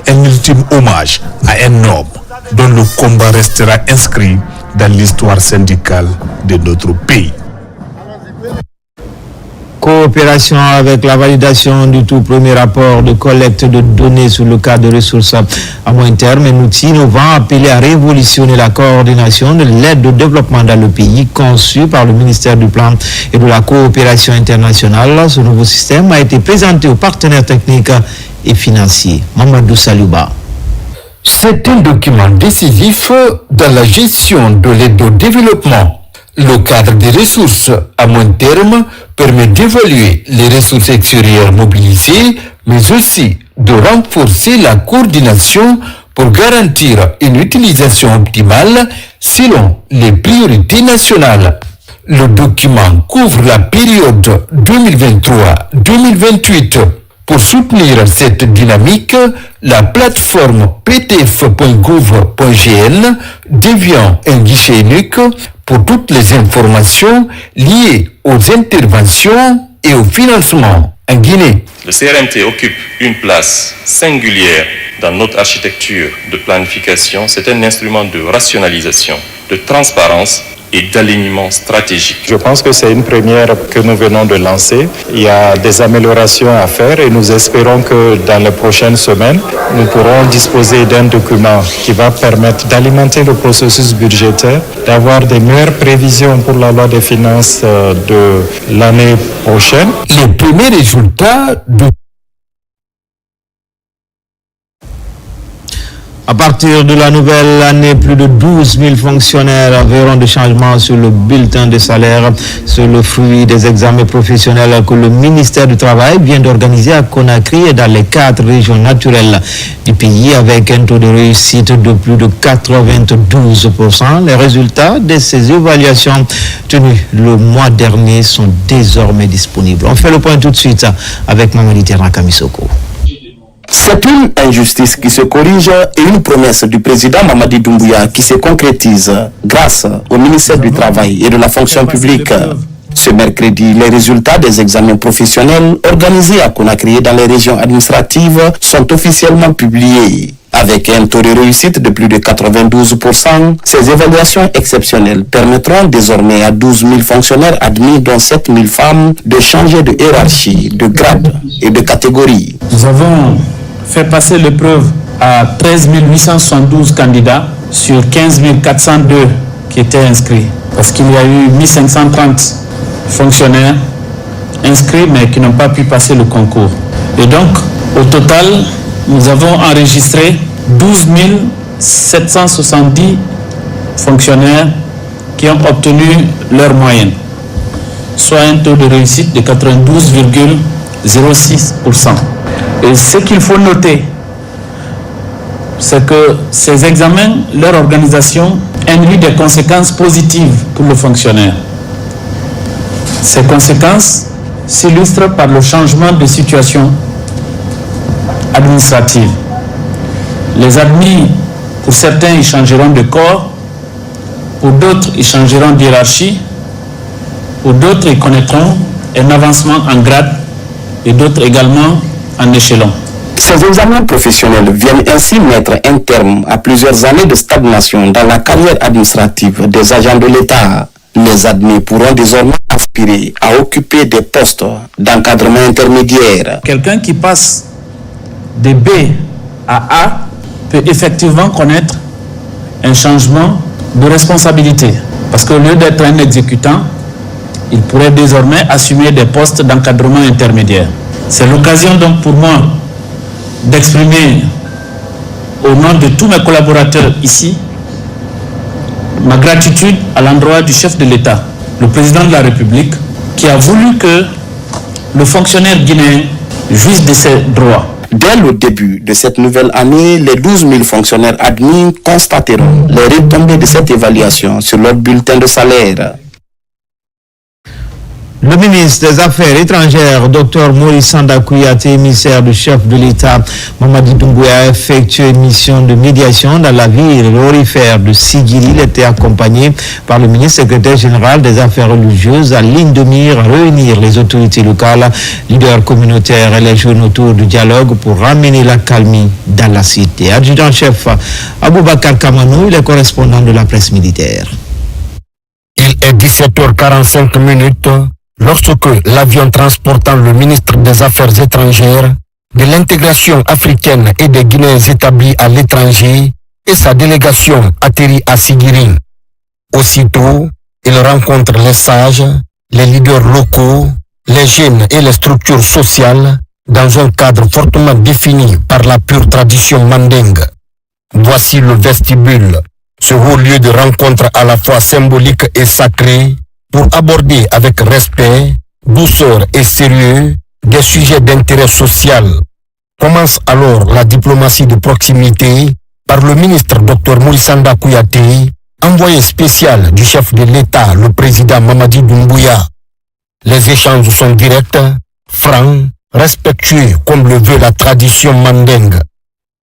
Un ultime hommage à un homme dont le combat restera inscrit dans l'histoire syndicale de notre pays. Coopération avec la validation du tout premier rapport de collecte de données sur le cas de ressources à moyen terme, un outil innovant appelé à révolutionner la coordination de l'aide au développement dans le pays, conçu par le ministère du Plan et de la Coopération internationale. Ce nouveau système a été présenté aux partenaires techniques et financiers. Mamadou Saliouba. C'est un document décisif dans la gestion de l'aide au développement. Le cadre des ressources à moyen terme permet d'évaluer les ressources extérieures mobilisées, mais aussi de renforcer la coordination pour garantir une utilisation optimale selon les priorités nationales. Le document couvre la période 2023-2028. Pour soutenir cette dynamique, la plateforme ptf.gouv.gn devient un guichet unique pour toutes les informations liées aux interventions et au financement en Guinée. Le CRMT occupe une place singulière dans notre architecture de planification. C'est un instrument de rationalisation, de transparence et d'alignement stratégique. Je pense que c'est une première que nous venons de lancer. Il y a des améliorations à faire et nous espérons que dans les prochaines semaines, nous pourrons disposer d'un document qui va permettre d'alimenter le processus budgétaire, d'avoir des meilleures prévisions pour la loi des finances de l'année prochaine. Les premiers résultats de À partir de la nouvelle année, plus de 12 000 fonctionnaires verront des changements sur le bulletin de salaire. C'est le fruit des examens professionnels que le ministère du Travail vient d'organiser à Conakry et dans les 4 régions naturelles du pays avec un taux de réussite de plus de 92%. Les résultats de ces évaluations tenues le mois dernier sont désormais disponibles. On fait le point tout de suite avec Mamadi Terra Kamisoko. C'est une injustice qui se corrige et une promesse du président Mamadi Doumbouya qui se concrétise grâce au ministère du Travail et de la fonction publique. Ce mercredi, les résultats des examens professionnels organisés à Conakry et dans les régions administratives sont officiellement publiés. Avec un taux de réussite de plus de 92%, ces évaluations exceptionnelles permettront désormais à 12 000 fonctionnaires admis, dont 7 000 femmes, de changer de hiérarchie, de grade et de catégorie. Nous avons fait passer l'épreuve à 13 872 candidats sur 15 402 qui étaient inscrits. Parce qu'il y a eu 1530 fonctionnaires inscrits mais qui n'ont pas pu passer le concours. Et donc, au total, nous avons enregistré 12 770 fonctionnaires qui ont obtenu leur moyenne, soit un taux de réussite de 92,06%. Et ce qu'il faut noter, c'est que ces examens, leur organisation, induit des conséquences positives pour le fonctionnaire. Ces conséquences s'illustrent par le changement de situation administrative. Les admis, pour certains, ils changeront de corps, pour d'autres, ils changeront de hiérarchie, pour d'autres, ils connaîtront un avancement en grade et d'autres également en échelon. Ces examens professionnels viennent ainsi mettre un terme à plusieurs années de stagnation dans la carrière administrative des agents de l'État. Les admis pourront désormais aspirer à occuper des postes d'encadrement intermédiaire. Quelqu'un qui passe de B à A peut effectivement connaître un changement de responsabilité. Parce qu'au lieu d'être un exécutant, il pourrait désormais assumer des postes d'encadrement intermédiaire. C'est l'occasion donc pour moi d'exprimer au nom de tous mes collaborateurs ici ma gratitude à l'endroit du chef de l'État, le président de la République, qui a voulu que le fonctionnaire guinéen jouisse de ses droits. Dès le début de cette nouvelle année, les 12 000 fonctionnaires admis constateront les retombées de cette évaluation sur leur bulletin de salaire. Le ministre des Affaires étrangères, Dr Maurice Sanda Kouyaté, émissaire du chef de l'État, Mamadi Doumbouya, a effectué une mission de médiation dans la ville aurifère de Sigiri. Il était accompagné par le ministre secrétaire général des Affaires religieuses à ligne de mire à réunir les autorités locales, leaders communautaires et les jeunes autour du dialogue pour ramener la calmie dans la cité. Adjudant-chef Aboubakar Kamanou, il est correspondant de la presse militaire. Il est 17h45 lorsque l'avion transportant le ministre des Affaires étrangères, de l'intégration africaine et des Guinéens établis à l'étranger et sa délégation atterrit à Sigiri. Aussitôt, il rencontre les sages, les leaders locaux, les jeunes et les structures sociales dans un cadre fortement défini par la pure tradition mandingue. Voici le vestibule, ce haut lieu de rencontre à la fois symbolique et sacré, pour aborder avec respect, douceur et sérieux des sujets d'intérêt social. Commence alors la diplomatie de proximité par le ministre Dr Maurice Sanda Kouyaté, envoyé spécial du chef de l'État, le président Mamadi Doumbouya. Les échanges sont directs, francs, respectueux comme le veut la tradition mandingue.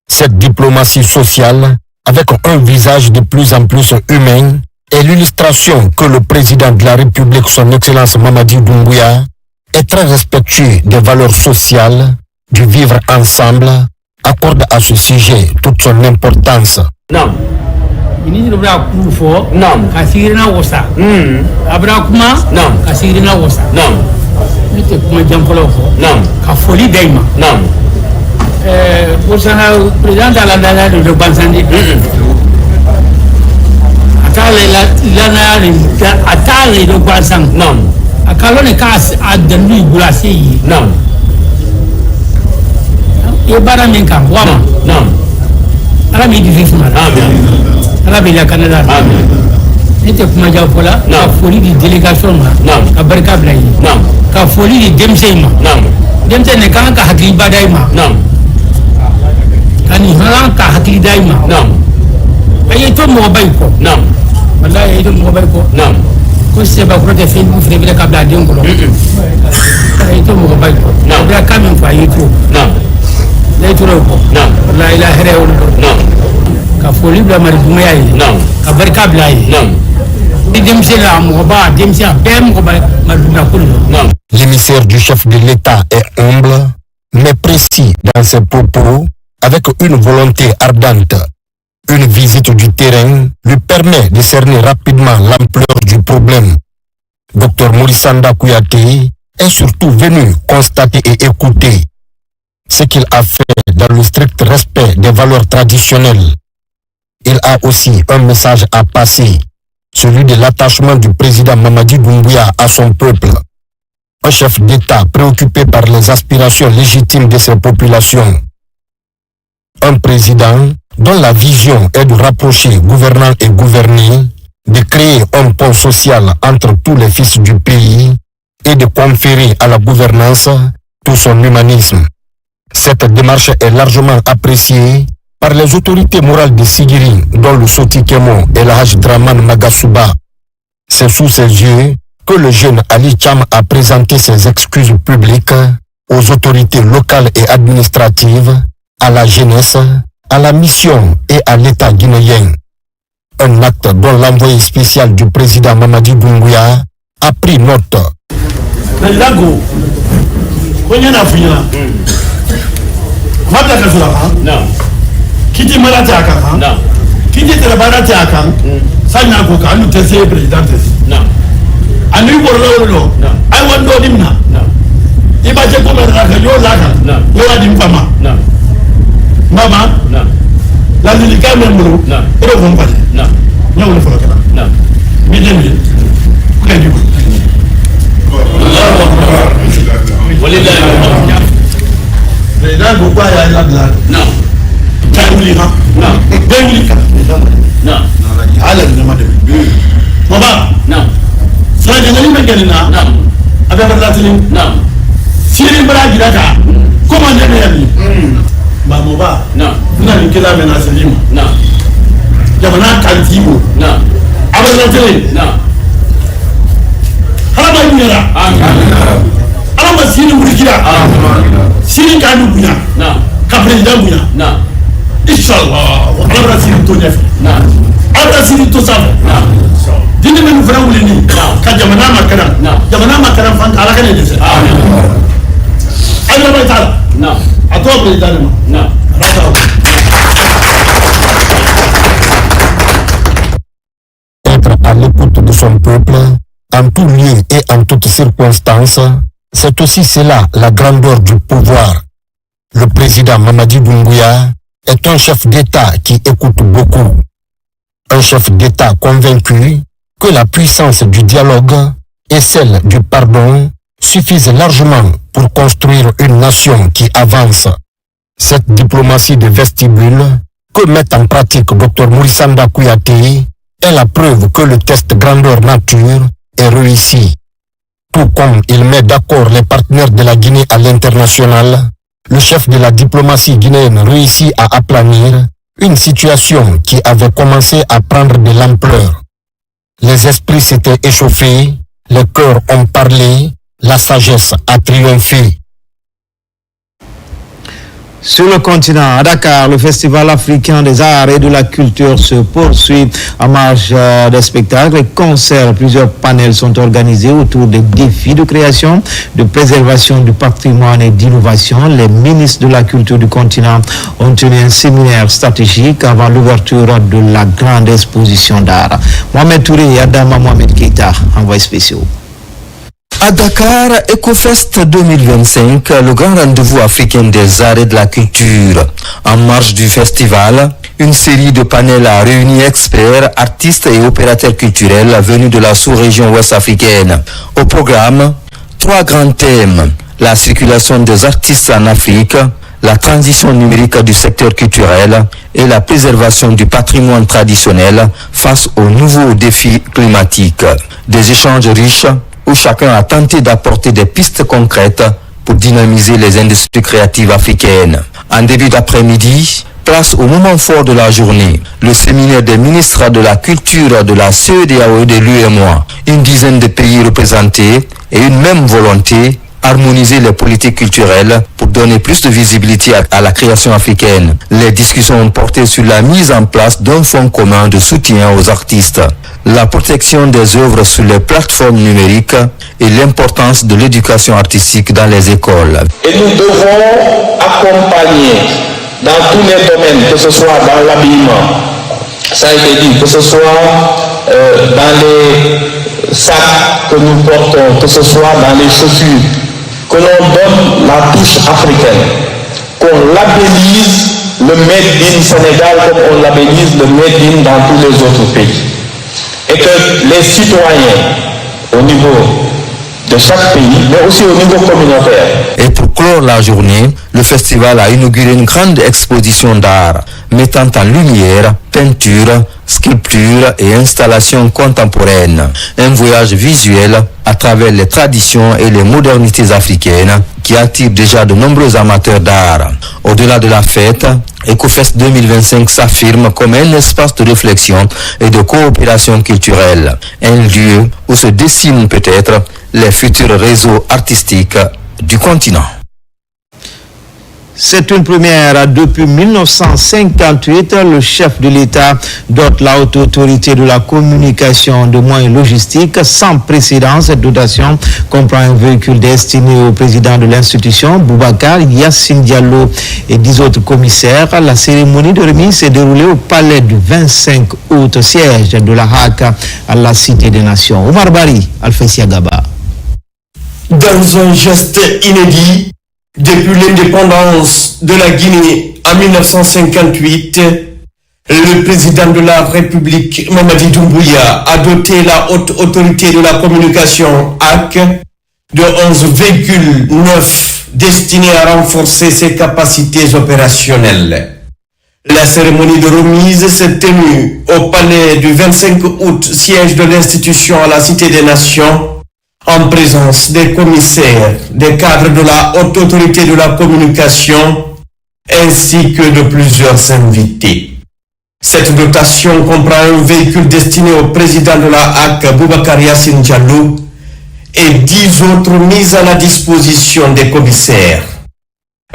Cette diplomatie sociale, avec un visage de plus en plus humain, est l'illustration que le président de la République, son Excellence Mamadi Doumbouya, est très respectueux des valeurs sociales, du vivre ensemble, accorde à ce sujet toute son importance. Non. Ministre Bra Koufo, non. Kasirina Wosa. Abra Kuma, non. Kasirina Wosa. Non. Mite Kuma Jamkolofo, non. Kafoli Daima, non. Bosana, président de la Nana de Bansandi. Atale do Bansang, non. Akalone Kas Adenu Bulasi, non. Yebara Minka, Wama, non. Arami Difisma, Arabi la Canada, Nite Kumajapola, la folie de délégation, non. Kabarka Blay, non. Ka folie de Demsema, non. Demse Nekanka Hakli Badaima, non. Kani Haranka Hakli Daima, non. Ayeto Mobaiko, non. Voilà, il est Mobaiko, non. Quand c'est pas pour te faire une bouffe, il y a un câble d'Angolo. Il est Mobaiko, non. Il y a quand même pas Yéto, non. Il est non. Là, il a Héréo, non. Ka folie de la Mariboumia, non. Ka Berkable, non. L'émissaire du chef de l'État est humble, mais précis dans ses propos, avec une volonté ardente. Une visite du terrain lui permet de cerner rapidement l'ampleur du problème. Dr Maurice Sanda Kouyaté est surtout venu constater et écouter ce qu'il a fait dans le strict respect des valeurs traditionnelles. Il a aussi un message à passer, celui de l'attachement du président Mamadi Doumbouya à son peuple. Un chef d'État préoccupé par les aspirations légitimes de ses populations. Un président dont la vision est de rapprocher gouvernants et gouvernés, de créer un pont social entre tous les fils du pays et de conférer à la gouvernance tout son humanisme. Cette démarche est largement appréciée par les autorités morales de Sigiri, dont le Soti Kemo et le Haj Draman Magasuba. C'est sous ses yeux que le jeune Ali Cham a présenté ses excuses publiques aux autorités locales et administratives, à la jeunesse, à la mission et à l'État guinéen. Un acte dont l'envoyé spécial du président Mamadi Doumbouya a pris note. Mata ka sura kan na kiti mara ta kan na kiti tera bara ta kan sanya ko ka anu tese president na anu borlo na ai wando dimna na iba je ko mara ka yo la kan na yo adim fama na mama na la lilika memro na ro ko mbale na nyawo fo ka na mi dembi ko ndi ko Allahu akbar walillahi alhamd président ko ya la la na tawli ha na bewli ka na ala ni ma dem mama na sa de ngani me na na abe barlatini na siri bara gidaka ko man ne yabi ba mo ba na ni kila me na selima na jamana kan tibo na abarlatini na hala ba nyara ala ma siri burkira siri kanu bunya na ka president bunya na inshallah ala siri to nyef na ala siri to sa na dini men fara wulini ka jamana makara fan ala kan ne se ala ba ta na ato president na être à l'écoute de son peuple en tout lieu et en toutes circonstances, c'est aussi cela la grandeur du pouvoir. Le président Mamadi Doumbouya est un chef d'État qui écoute beaucoup. Un chef d'État convaincu que la puissance du dialogue et celle du pardon suffisent largement pour construire une nation qui avance. Cette diplomatie de vestibule que met en pratique Dr Moussanda Kouyaté est la preuve que le test grandeur nature est réussi. Tout comme il met d'accord les partenaires de la Guinée à l'international, le chef de la diplomatie guinéenne réussit à aplanir une situation qui avait commencé à prendre de l'ampleur. Les esprits s'étaient échauffés, les cœurs ont parlé, la sagesse a triomphé. Sur le continent, à Dakar, le Festival africain des arts et de la culture se poursuit en marge des spectacles et concerts. Plusieurs panels sont organisés autour des défis de création, de préservation du patrimoine et d'innovation. Les ministres de la culture du continent ont tenu un séminaire stratégique avant l'ouverture de la grande exposition d'art. Mohamed Touré et Adama Mohamed Keita, envoyés spéciaux. À Dakar, EcoFest 2025, le grand rendez-vous africain des arts et de la culture. En marge du festival, une série de panels a réuni experts, artistes et opérateurs culturels venus de la sous-région ouest-africaine. Au programme, 3 grands thèmes: la circulation des artistes en Afrique, la transition numérique du secteur culturel et la préservation du patrimoine traditionnel face aux nouveaux défis climatiques. Des échanges riches où chacun a tenté d'apporter des pistes concrètes pour dynamiser les industries créatives africaines. En début d'après-midi, place au moment fort de la journée, le séminaire des ministres de la culture de la CEDEAO et de l'UEMOA. Une dizaine de pays représentés et une même volonté: harmoniser les politiques culturelles pour donner plus de visibilité à la création africaine. Les discussions ont porté sur la mise en place d'un fonds commun de soutien aux artistes, la protection des œuvres sur les plateformes numériques et l'importance de l'éducation artistique dans les écoles. Et nous devons accompagner dans tous les domaines, que ce soit dans l'habillement, ça a été dit, que ce soit dans les sacs que nous portons, que ce soit dans les chaussures, que l'on donne la touche africaine, qu'on labellise le Made in Sénégal comme on labellise le Made in dans tous les autres pays. Et que les citoyens, au niveau de chaque pays, mais aussi au niveau communautaire. Et pour clore la journée, le festival a inauguré une grande exposition d'art mettant en lumière peinture, sculpture et installations contemporaines. Un voyage visuel à travers les traditions et les modernités africaines qui attire déjà de nombreux amateurs d'art. Au-delà de la fête, EcoFest 2025 s'affirme comme un espace de réflexion et de coopération culturelle, un lieu où se dessinent peut-être les futurs réseaux artistiques du continent. C'est une première. Depuis 1958, le chef de l'État dote la haute autorité de la communication de moyens logistiques sans précédent. Cette dotation comprend un véhicule destiné au président de l'institution, Boubacar Yassine Diallo, et 10 autres commissaires. La cérémonie de remise s'est déroulée au palais du 25 août, siège de la HAC à la Cité des Nations. Omar Bari, Alfessia Gaba. Dans un geste inédit, depuis l'indépendance de la Guinée en 1958, le président de la République, Mamadi Doumbouya, a doté la haute autorité de la communication HAC de 11 véhicules neufs destinés à renforcer ses capacités opérationnelles. La cérémonie de remise s'est tenue au palais du 25 août, siège de l'institution à la Cité des Nations, en présence des commissaires, des cadres de la haute autorité de la communication, ainsi que de plusieurs invités. Cette dotation comprend un véhicule destiné au président de la HAC, Boubacar Yassine Diallo, et 10 autres mises à la disposition des commissaires.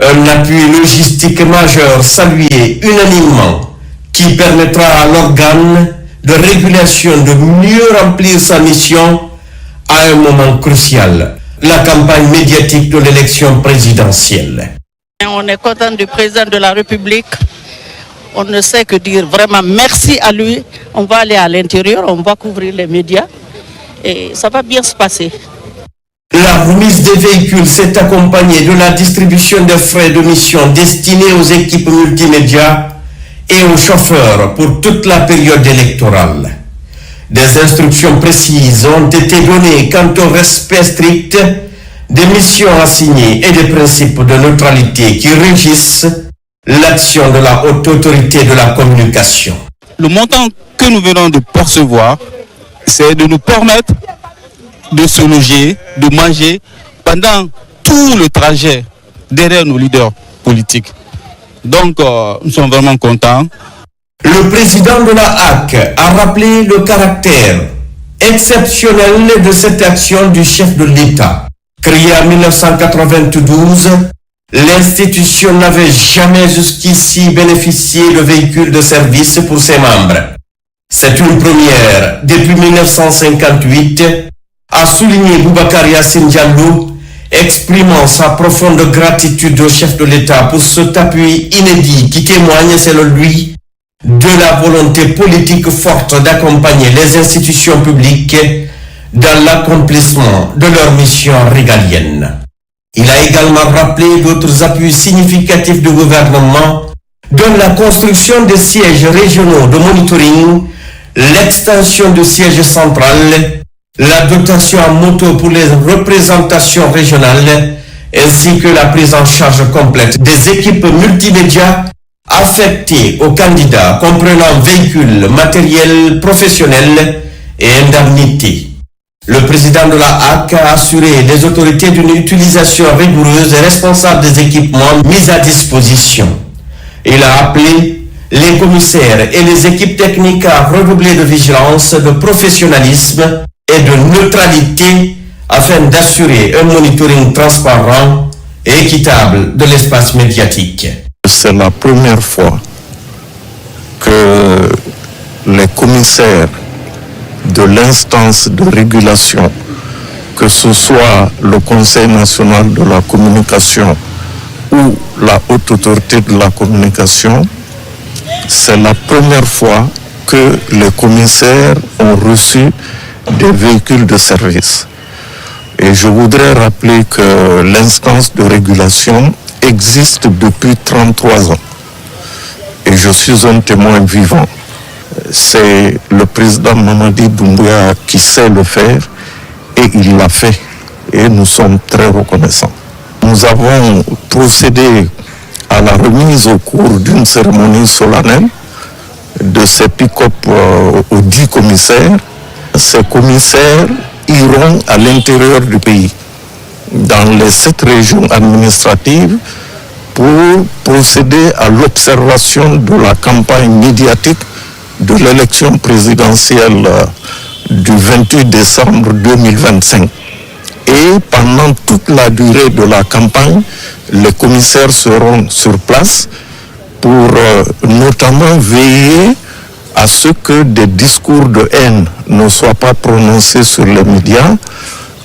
Un appui logistique majeur salué unanimement qui permettra à l'organe de régulation de mieux remplir sa mission à un moment crucial, la campagne médiatique de l'élection présidentielle. On est content du président de la République. On ne sait que dire vraiment merci à lui. On va aller à l'intérieur, on va couvrir les médias et ça va bien se passer. La remise des véhicules s'est accompagnée de la distribution de frais de mission destinés aux équipes multimédia et aux chauffeurs pour toute la période électorale. Des instructions précises ont été données quant au respect strict des missions assignées et des principes de neutralité qui régissent l'action de la haute autorité de la communication. Le montant que nous venons de percevoir, c'est de nous permettre de se loger, de manger pendant tout le trajet derrière nos leaders politiques. Donc, nous sommes vraiment contents. Le président de la HAC a rappelé le caractère exceptionnel de cette action du chef de l'État. Créée en 1992, l'institution n'avait jamais jusqu'ici bénéficié de véhicules de service pour ses membres. C'est une première depuis 1958, a souligné Boubacar Yassine Diallo, exprimant sa profonde gratitude au chef de l'État pour cet appui inédit qui témoigne, selon lui, de la volonté politique forte d'accompagner les institutions publiques dans l'accomplissement de leur mission régalienne. Il a également rappelé d'autres appuis significatifs du gouvernement, dont la construction des sièges régionaux de monitoring, l'extension du siège central, la dotation en moto pour les représentations régionales, ainsi que la prise en charge complète des équipes multimédia affectées aux candidats, comprenant véhicules, matériel professionnel et indemnités. Le président de la HAC a assuré les autorités d'une utilisation rigoureuse et responsable des équipements mis à disposition. Il a appelé les commissaires et les équipes techniques à redoubler de vigilance, de professionnalisme et de neutralité afin d'assurer un monitoring transparent et équitable de l'espace médiatique. C'est la première fois que les commissaires de l'instance de régulation, que ce soit le Conseil national de la communication ou la haute autorité de la communication, c'est la première fois que les commissaires ont reçu des véhicules de service. Et je voudrais rappeler que l'instance de régulation existe depuis 33 ans. Et je suis un témoin vivant. C'est le président Mamadi Doumbouya qui sait le faire et il l'a fait. Et nous sommes très reconnaissants. Nous avons procédé à la remise au cours d'une cérémonie solennelle de ces pick-up aux 10 commissaires. Ces commissaires iront à l'intérieur du pays, dans les 7 régions administratives, pour procéder à l'observation de la campagne médiatique de l'élection présidentielle du 28 décembre 2025. et pendant toute la durée de la campagne, les commissaires seront sur place pour notamment veiller à ce que des discours de haine ne soient pas prononcés sur les médias,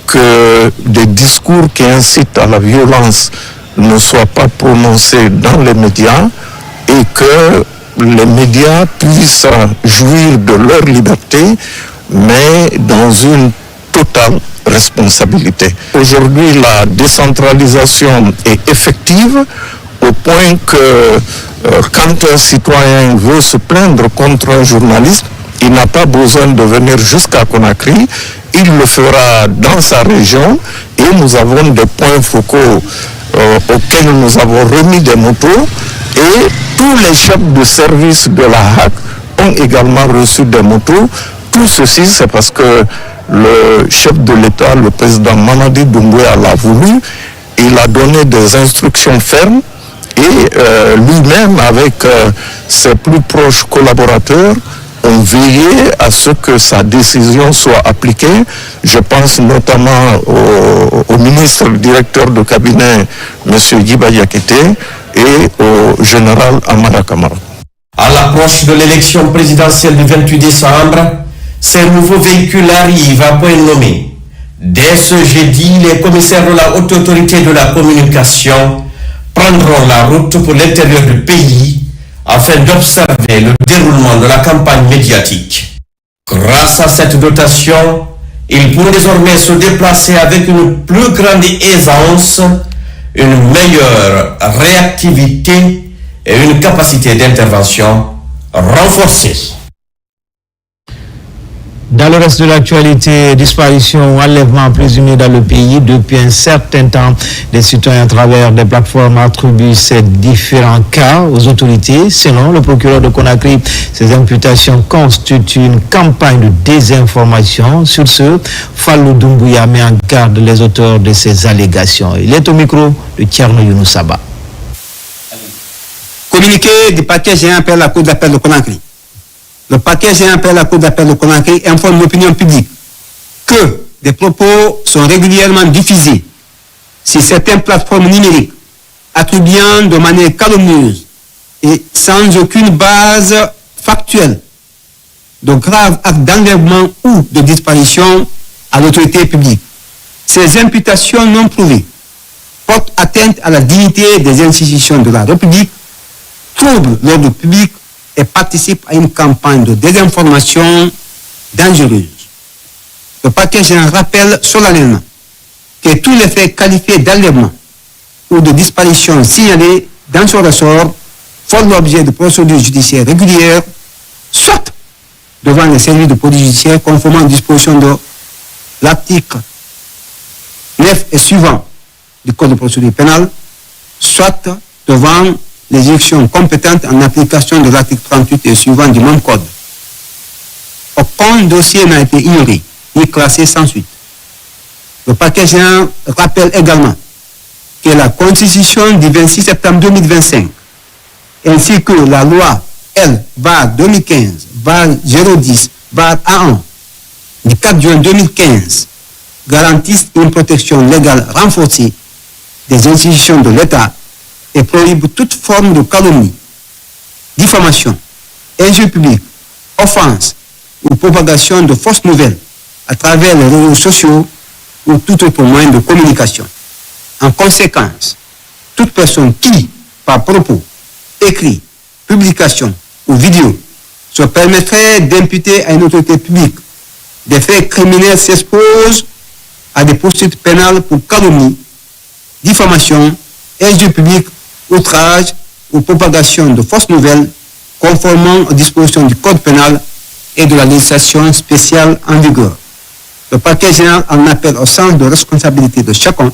que des discours qui incitent à la violence ne soient pas prononcés dans les médias et que les médias puissent jouir de leur liberté, mais dans une totale responsabilité. Aujourd'hui, la décentralisation est effective au point que quand un citoyen veut se plaindre contre un journaliste, il n'a pas besoin de venir jusqu'à Conakry, il le fera dans sa région et nous avons des points focaux auxquels nous avons remis des motos et tous les chefs de service de la HAC ont également reçu des motos. Tout ceci, c'est parce que le chef de l'État, le président Mamadi Doumbouya l'a voulu. Il a donné des instructions fermes et lui-même, avec ses plus proches collaborateurs, ont veillé à ce que sa décision soit appliquée. Je pense notamment au ministre, le directeur de cabinet, M. Yiba Yakete, et au général Amara Kamara. À l'approche de l'élection présidentielle du 28 décembre, ces nouveaux véhicules arrivent à point nommé. Dès ce jeudi, les commissaires de la haute autorité de la communication prendront la route pour l'intérieur du pays afin d'observer le déroulement de la campagne médiatique. Grâce à cette dotation, ils pourront désormais se déplacer avec une plus grande aisance, une meilleure réactivité et une capacité d'intervention renforcée. Dans le reste de l'actualité, disparition ou enlèvement présumé dans le pays depuis un certain temps. Les citoyens à travers des plateformes attribuent ces différents cas aux autorités. Selon le procureur de Conakry, ces imputations constituent une campagne de désinformation. Sur ce, Fallou Doumbouya met en garde les auteurs de ces allégations. Il est au micro de Tierno Younoussaba. Communiqué du parquet général appel à la Cour d'appel de Conakry. Le parquet général appel à la Cour d'appel de Conakry informe l'opinion publique que des propos sont régulièrement diffusés sur certaines plateformes numériques, attribuant de manière calomnieuse et sans aucune base factuelle de graves actes d'enlèvement ou de disparition à l'autorité publique. Ces imputations non prouvées portent atteinte à la dignité des institutions de la République, troublent l'ordre public et participent à une campagne de désinformation dangereuse. Le parquet général rappelle solennellement que tous les faits qualifiés d'enlèvement ou de disparition signalés dans son ressort font l'objet de procédures judiciaires régulières, soit devant les services de police judiciaire conformément aux dispositions de l'article 9 et suivant du Code de procédure pénale, soit devant les juridictions compétentes en application de l'article 38 et suivant du même code. Aucun dossier n'a été ignoré ni classé sans suite. Le parquet général rappelle également que la Constitution du 26 septembre 2025 ainsi que la loi L/2015/010/A1 du 4 juin 2015 garantissent une protection légale renforcée des institutions de l'État et prohibe toute forme de calomnie, diffamation, injure publique, offense ou propagation de fausses nouvelles à travers les réseaux sociaux ou tout autre moyen de communication. En conséquence, toute personne qui, par propos, écrit, publication ou vidéo, se permettrait d'imputer à une autorité publique des faits criminels s'expose à des poursuites pénales pour calomnie, diffamation, injure publique, outrage ou propagation de fausses nouvelles conformément aux dispositions du Code pénal et de la législation spéciale en vigueur. Le parquet général en appelle au sens de responsabilité de chacun.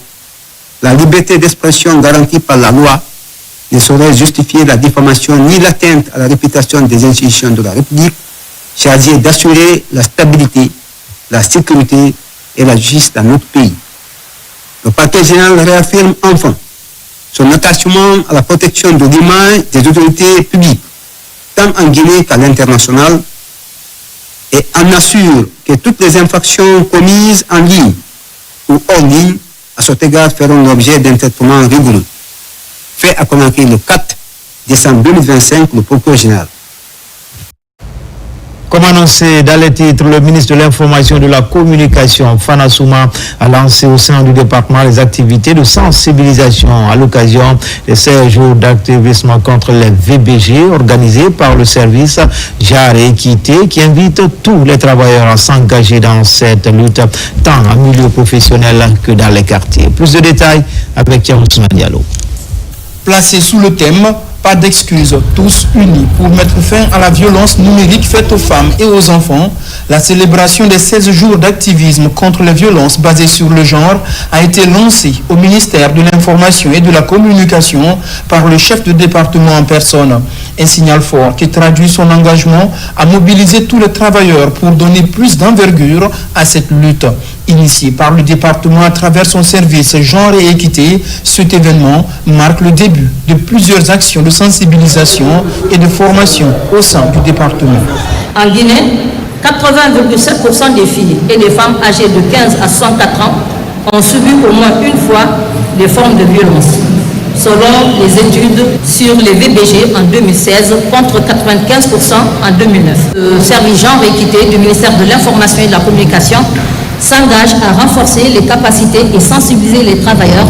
La liberté d'expression garantie par la loi ne saurait justifier la diffamation ni l'atteinte à la réputation des institutions de la République chargées d'assurer la stabilité, la sécurité et la justice dans notre pays. Le parquet général réaffirme enfin son attachement à la protection de l'image des autorités publiques, tant en Guinée qu'à l'international, et en assure que toutes les infractions commises en ligne ou hors ligne, à cet égard, feront l'objet d'un traitement rigoureux. Fait à Conakry le 4 décembre 2025, le procureur général. Comme annoncé dans les titres, le ministre de l'Information et de la Communication, Fana Souma, a lancé au sein du département les activités de sensibilisation à l'occasion des 16 jours d'activisme contre les VBG organisés par le service Genre et Équité qui invite tous les travailleurs à s'engager dans cette lutte tant en milieu professionnel que dans les quartiers. Plus de détails avec Thierry Ousmane Diallo. Placé sous le thème « Pas d'excuses, tous unis pour mettre fin à la violence numérique faite aux femmes et aux enfants », la célébration des 16 jours d'activisme contre les violences basées sur le genre a été lancée au ministère de l'Information et de la Communication par le chef de département en personne. Un signal fort qui traduit son engagement à mobiliser tous les travailleurs pour donner plus d'envergure à cette lutte. Initié par le département à travers son service Genre et Équité, cet événement marque le début de plusieurs actions de sensibilisation et de formation au sein du département. En Guinée, 80,7% des filles et des femmes âgées de 15 à 104 ans ont subi au moins une fois des formes de violence, selon les études sur les VBG en 2016 contre 95% en 2009. Le service Genre et Équité du ministère de l'Information et de la Communication s'engage à renforcer les capacités et sensibiliser les travailleurs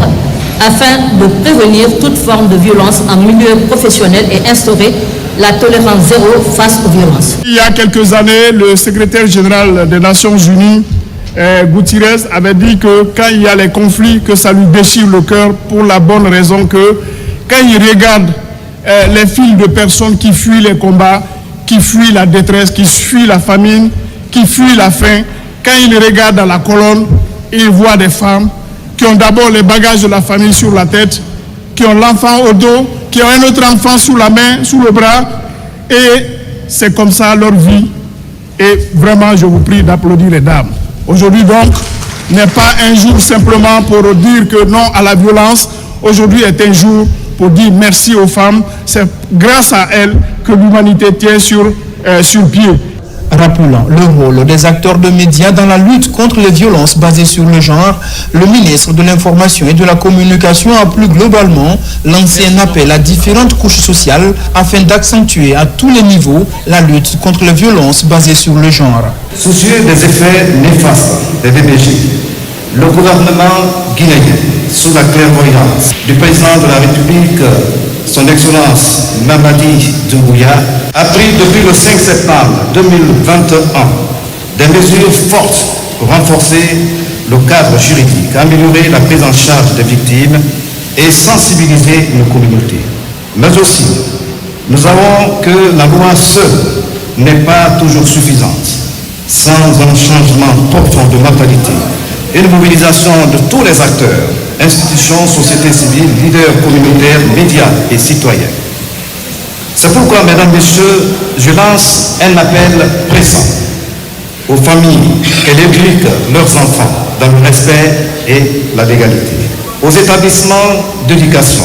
afin de prévenir toute forme de violence en milieu professionnel et instaurer la tolérance zéro face aux violences. Il y a quelques années, le secrétaire général des Nations Unies, Guterres, avait dit que quand il y a les conflits, que ça lui déchire le cœur pour la bonne raison que quand il regarde les files de personnes qui fuient les combats, qui fuient la détresse, qui fuient la famine, qui fuient la faim, quand il regarde dans la colonne, il voit des femmes qui ont d'abord les bagages de la famille sur la tête, qui ont l'enfant au dos, qui ont un autre enfant sous la main, sous le bras, et c'est comme ça leur vie. Et vraiment, je vous prie d'applaudir les dames. Aujourd'hui donc, n'est pas un jour simplement pour dire que non à la violence. Aujourd'hui est un jour pour dire merci aux femmes. C'est grâce à elles que l'humanité tient sur pied. Rappelant le rôle des acteurs de médias dans la lutte contre les violences basées sur le genre, le ministre de l'Information et de la Communication a plus globalement lancé un appel à différentes couches sociales afin d'accentuer à tous les niveaux la lutte contre les violences basées sur le genre. Soucieux des effets néfastes des VBG, le gouvernement guinéen, sous la clairvoyance du président de la République, son Excellence Mamadi Doumbouya, a pris depuis le 5 septembre 2021 des mesures fortes pour renforcer le cadre juridique, améliorer la prise en charge des victimes et sensibiliser nos communautés. Mais aussi, nous savons que la loi seule n'est pas toujours suffisante. Sans un changement profond de mentalité et une mobilisation de tous les acteurs, institutions, société civile, leaders communautaires, médias et citoyens. C'est pourquoi, mesdames, messieurs, je lance un appel pressant aux familles qu'elles éduquent leurs enfants dans le respect et la légalité, aux établissements d'éducation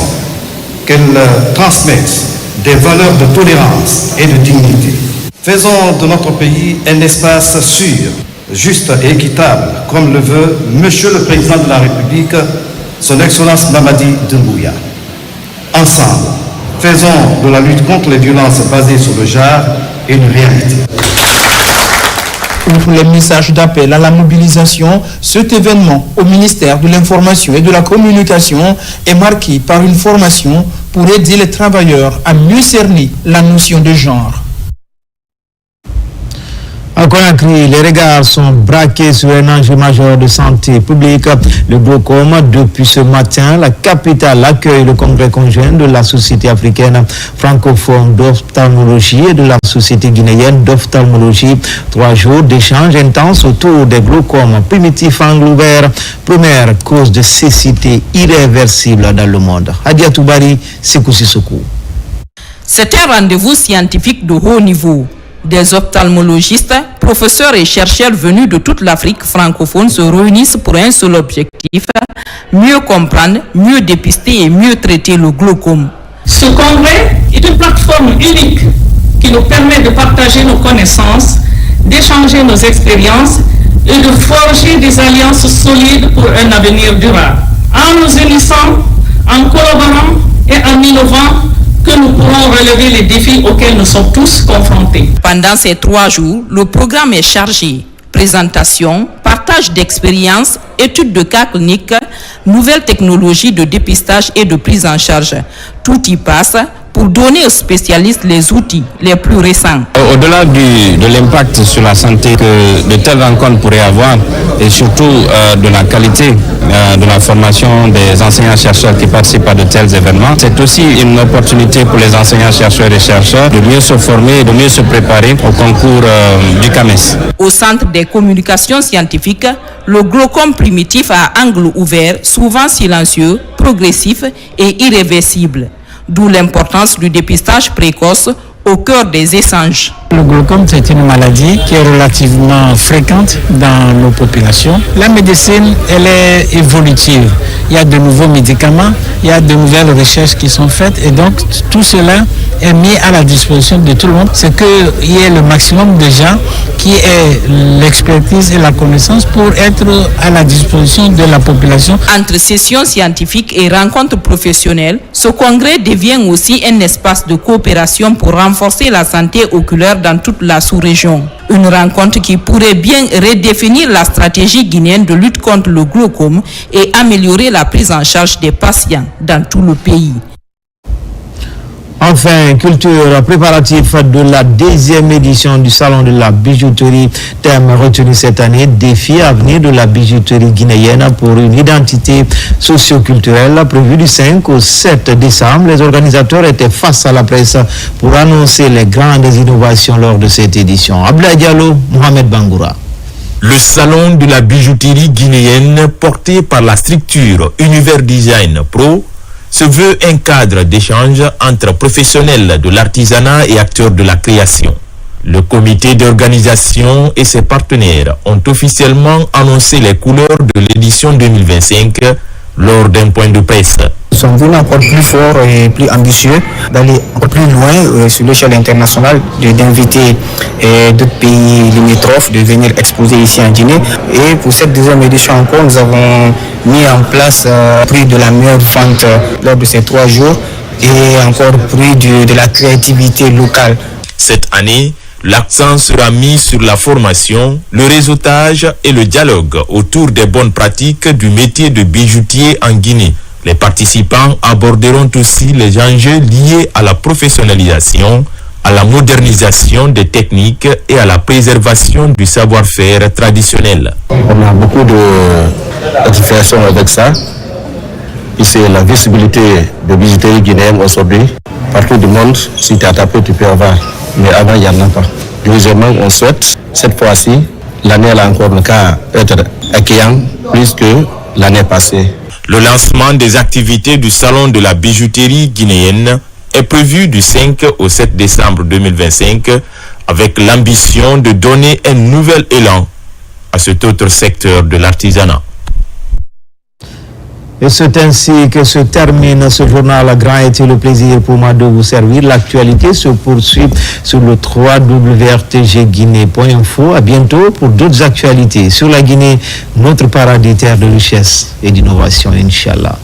qu'elles transmettent des valeurs de tolérance et de dignité. Faisons de notre pays un espace sûr, juste et équitable, comme le veut Monsieur le Président de la République, Son Excellence Mamadi Doumbouya. Ensemble, faisons de la lutte contre les violences basées sur le genre une réalité. Outre les messages d'appel à la mobilisation, cet événement au ministère de l'Information et de la Communication est marqué par une formation pour aider les travailleurs à mieux cerner la notion de genre. À Conakry, les regards sont braqués sur un enjeu majeur de santé publique. Le glaucome, depuis ce matin, la capitale accueille le congrès conjoint de la Société africaine francophone d'ophtalmologie et de la Société guinéenne d'ophtalmologie. 3 jours d'échanges intenses autour des glaucomes primitifs angle ouvert, première cause de cécité irréversible dans le monde. Hadia Toubari, Sekou Sissoko. C'est un rendez-vous scientifique de haut niveau. Des ophtalmologistes, professeurs et chercheurs venus de toute l'Afrique francophone se réunissent pour un seul objectif, mieux comprendre, mieux dépister et mieux traiter le glaucome. Ce congrès est une plateforme unique qui nous permet de partager nos connaissances, d'échanger nos expériences, et de forger des alliances solides pour un avenir durable. En nous unissant, en collaborant et en innovant, que nous pourrons relever les défis auxquels nous sommes tous confrontés. Pendant ces 3 jours, le programme est chargé. Présentation, partage d'expériences, études de cas cliniques, nouvelles technologies de dépistage et de prise en charge. Tout y passe pour donner aux spécialistes les outils les plus récents. Au-delà de l'impact sur la santé que de telles rencontres pourraient avoir, et surtout de la qualité de la formation des enseignants-chercheurs qui participent à de tels événements, c'est aussi une opportunité pour les enseignants-chercheurs et chercheurs de mieux se former, de mieux se préparer au concours du CAMES. Au centre des communications scientifiques, le glaucome primitif à angle ouvert, souvent silencieux, progressif et irréversible. D'où l'importance du dépistage précoce au cœur des échanges. Le glaucome, c'est une maladie qui est relativement fréquente dans nos populations. La médecine, elle est évolutive. Il y a de nouveaux médicaments, il y a de nouvelles recherches qui sont faites et donc tout cela est mis à la disposition de tout le monde. C'est qu'il y ait le maximum de gens qui aient l'expertise et la connaissance pour être à la disposition de la population. Entre sessions scientifiques et rencontres professionnelles, ce congrès devient aussi un espace de coopération pour renforcer la santé oculaire dans toute la sous-région. Une rencontre qui pourrait bien redéfinir la stratégie guinéenne de lutte contre le glaucome et améliorer la prise en charge des patients dans tout le pays. Enfin, culture préparatif de la 10e édition du Salon de la bijouterie. Thème retenu cette année, défi à venir de la bijouterie guinéenne pour une identité socio-culturelle. Prévu du 5 au 7 décembre, les organisateurs étaient face à la presse pour annoncer les grandes innovations lors de cette édition. Abdoulaye Diallo, Mohamed Bangoura. Le Salon de la bijouterie guinéenne, porté par la structure Univers Design Pro, se veut un cadre d'échange entre professionnels de l'artisanat et acteurs de la création. Le comité d'organisation et ses partenaires ont officiellement annoncé les couleurs de l'édition 2025 lors d'un point de presse. Nous sommes venus encore plus forts et plus ambitieux, d'aller encore plus loin sur l'échelle internationale, d'inviter d'autres pays limitrophes, de venir exposer ici en Guinée. Et pour cette 2e édition encore, nous avons mis en place prix de la meilleure vente lors de ces 3 jours et encore prix de la créativité locale. Cette année, l'accent sera mis sur la formation, le réseautage et le dialogue autour des bonnes pratiques du métier de bijoutier en Guinée. Les participants aborderont aussi les enjeux liés à la professionnalisation, à la modernisation des techniques et à la préservation du savoir-faire traditionnel. On a beaucoup de notifications avec ça. Et c'est la visibilité de bijouterie guinéenne aujourd'hui. Partout du monde, si tu as tapé, tu peux avoir. Mais avant, il n'y en a pas. Deuxièmement, on souhaite, cette fois-ci, l'année là encore le cas être accueillant plus que l'année passée. Le lancement des activités du Salon de la bijouterie guinéenne est prévu du 5 au 7 décembre 2025 avec l'ambition de donner un nouvel élan à cet autre secteur de l'artisanat. Et c'est ainsi que se termine ce journal. Grand était le plaisir pour moi de vous servir. L'actualité se poursuit sur le www.rtgguinée.info. À bientôt pour d'autres actualités sur la Guinée, notre paradis terre de richesse et d'innovation, Inch'Allah.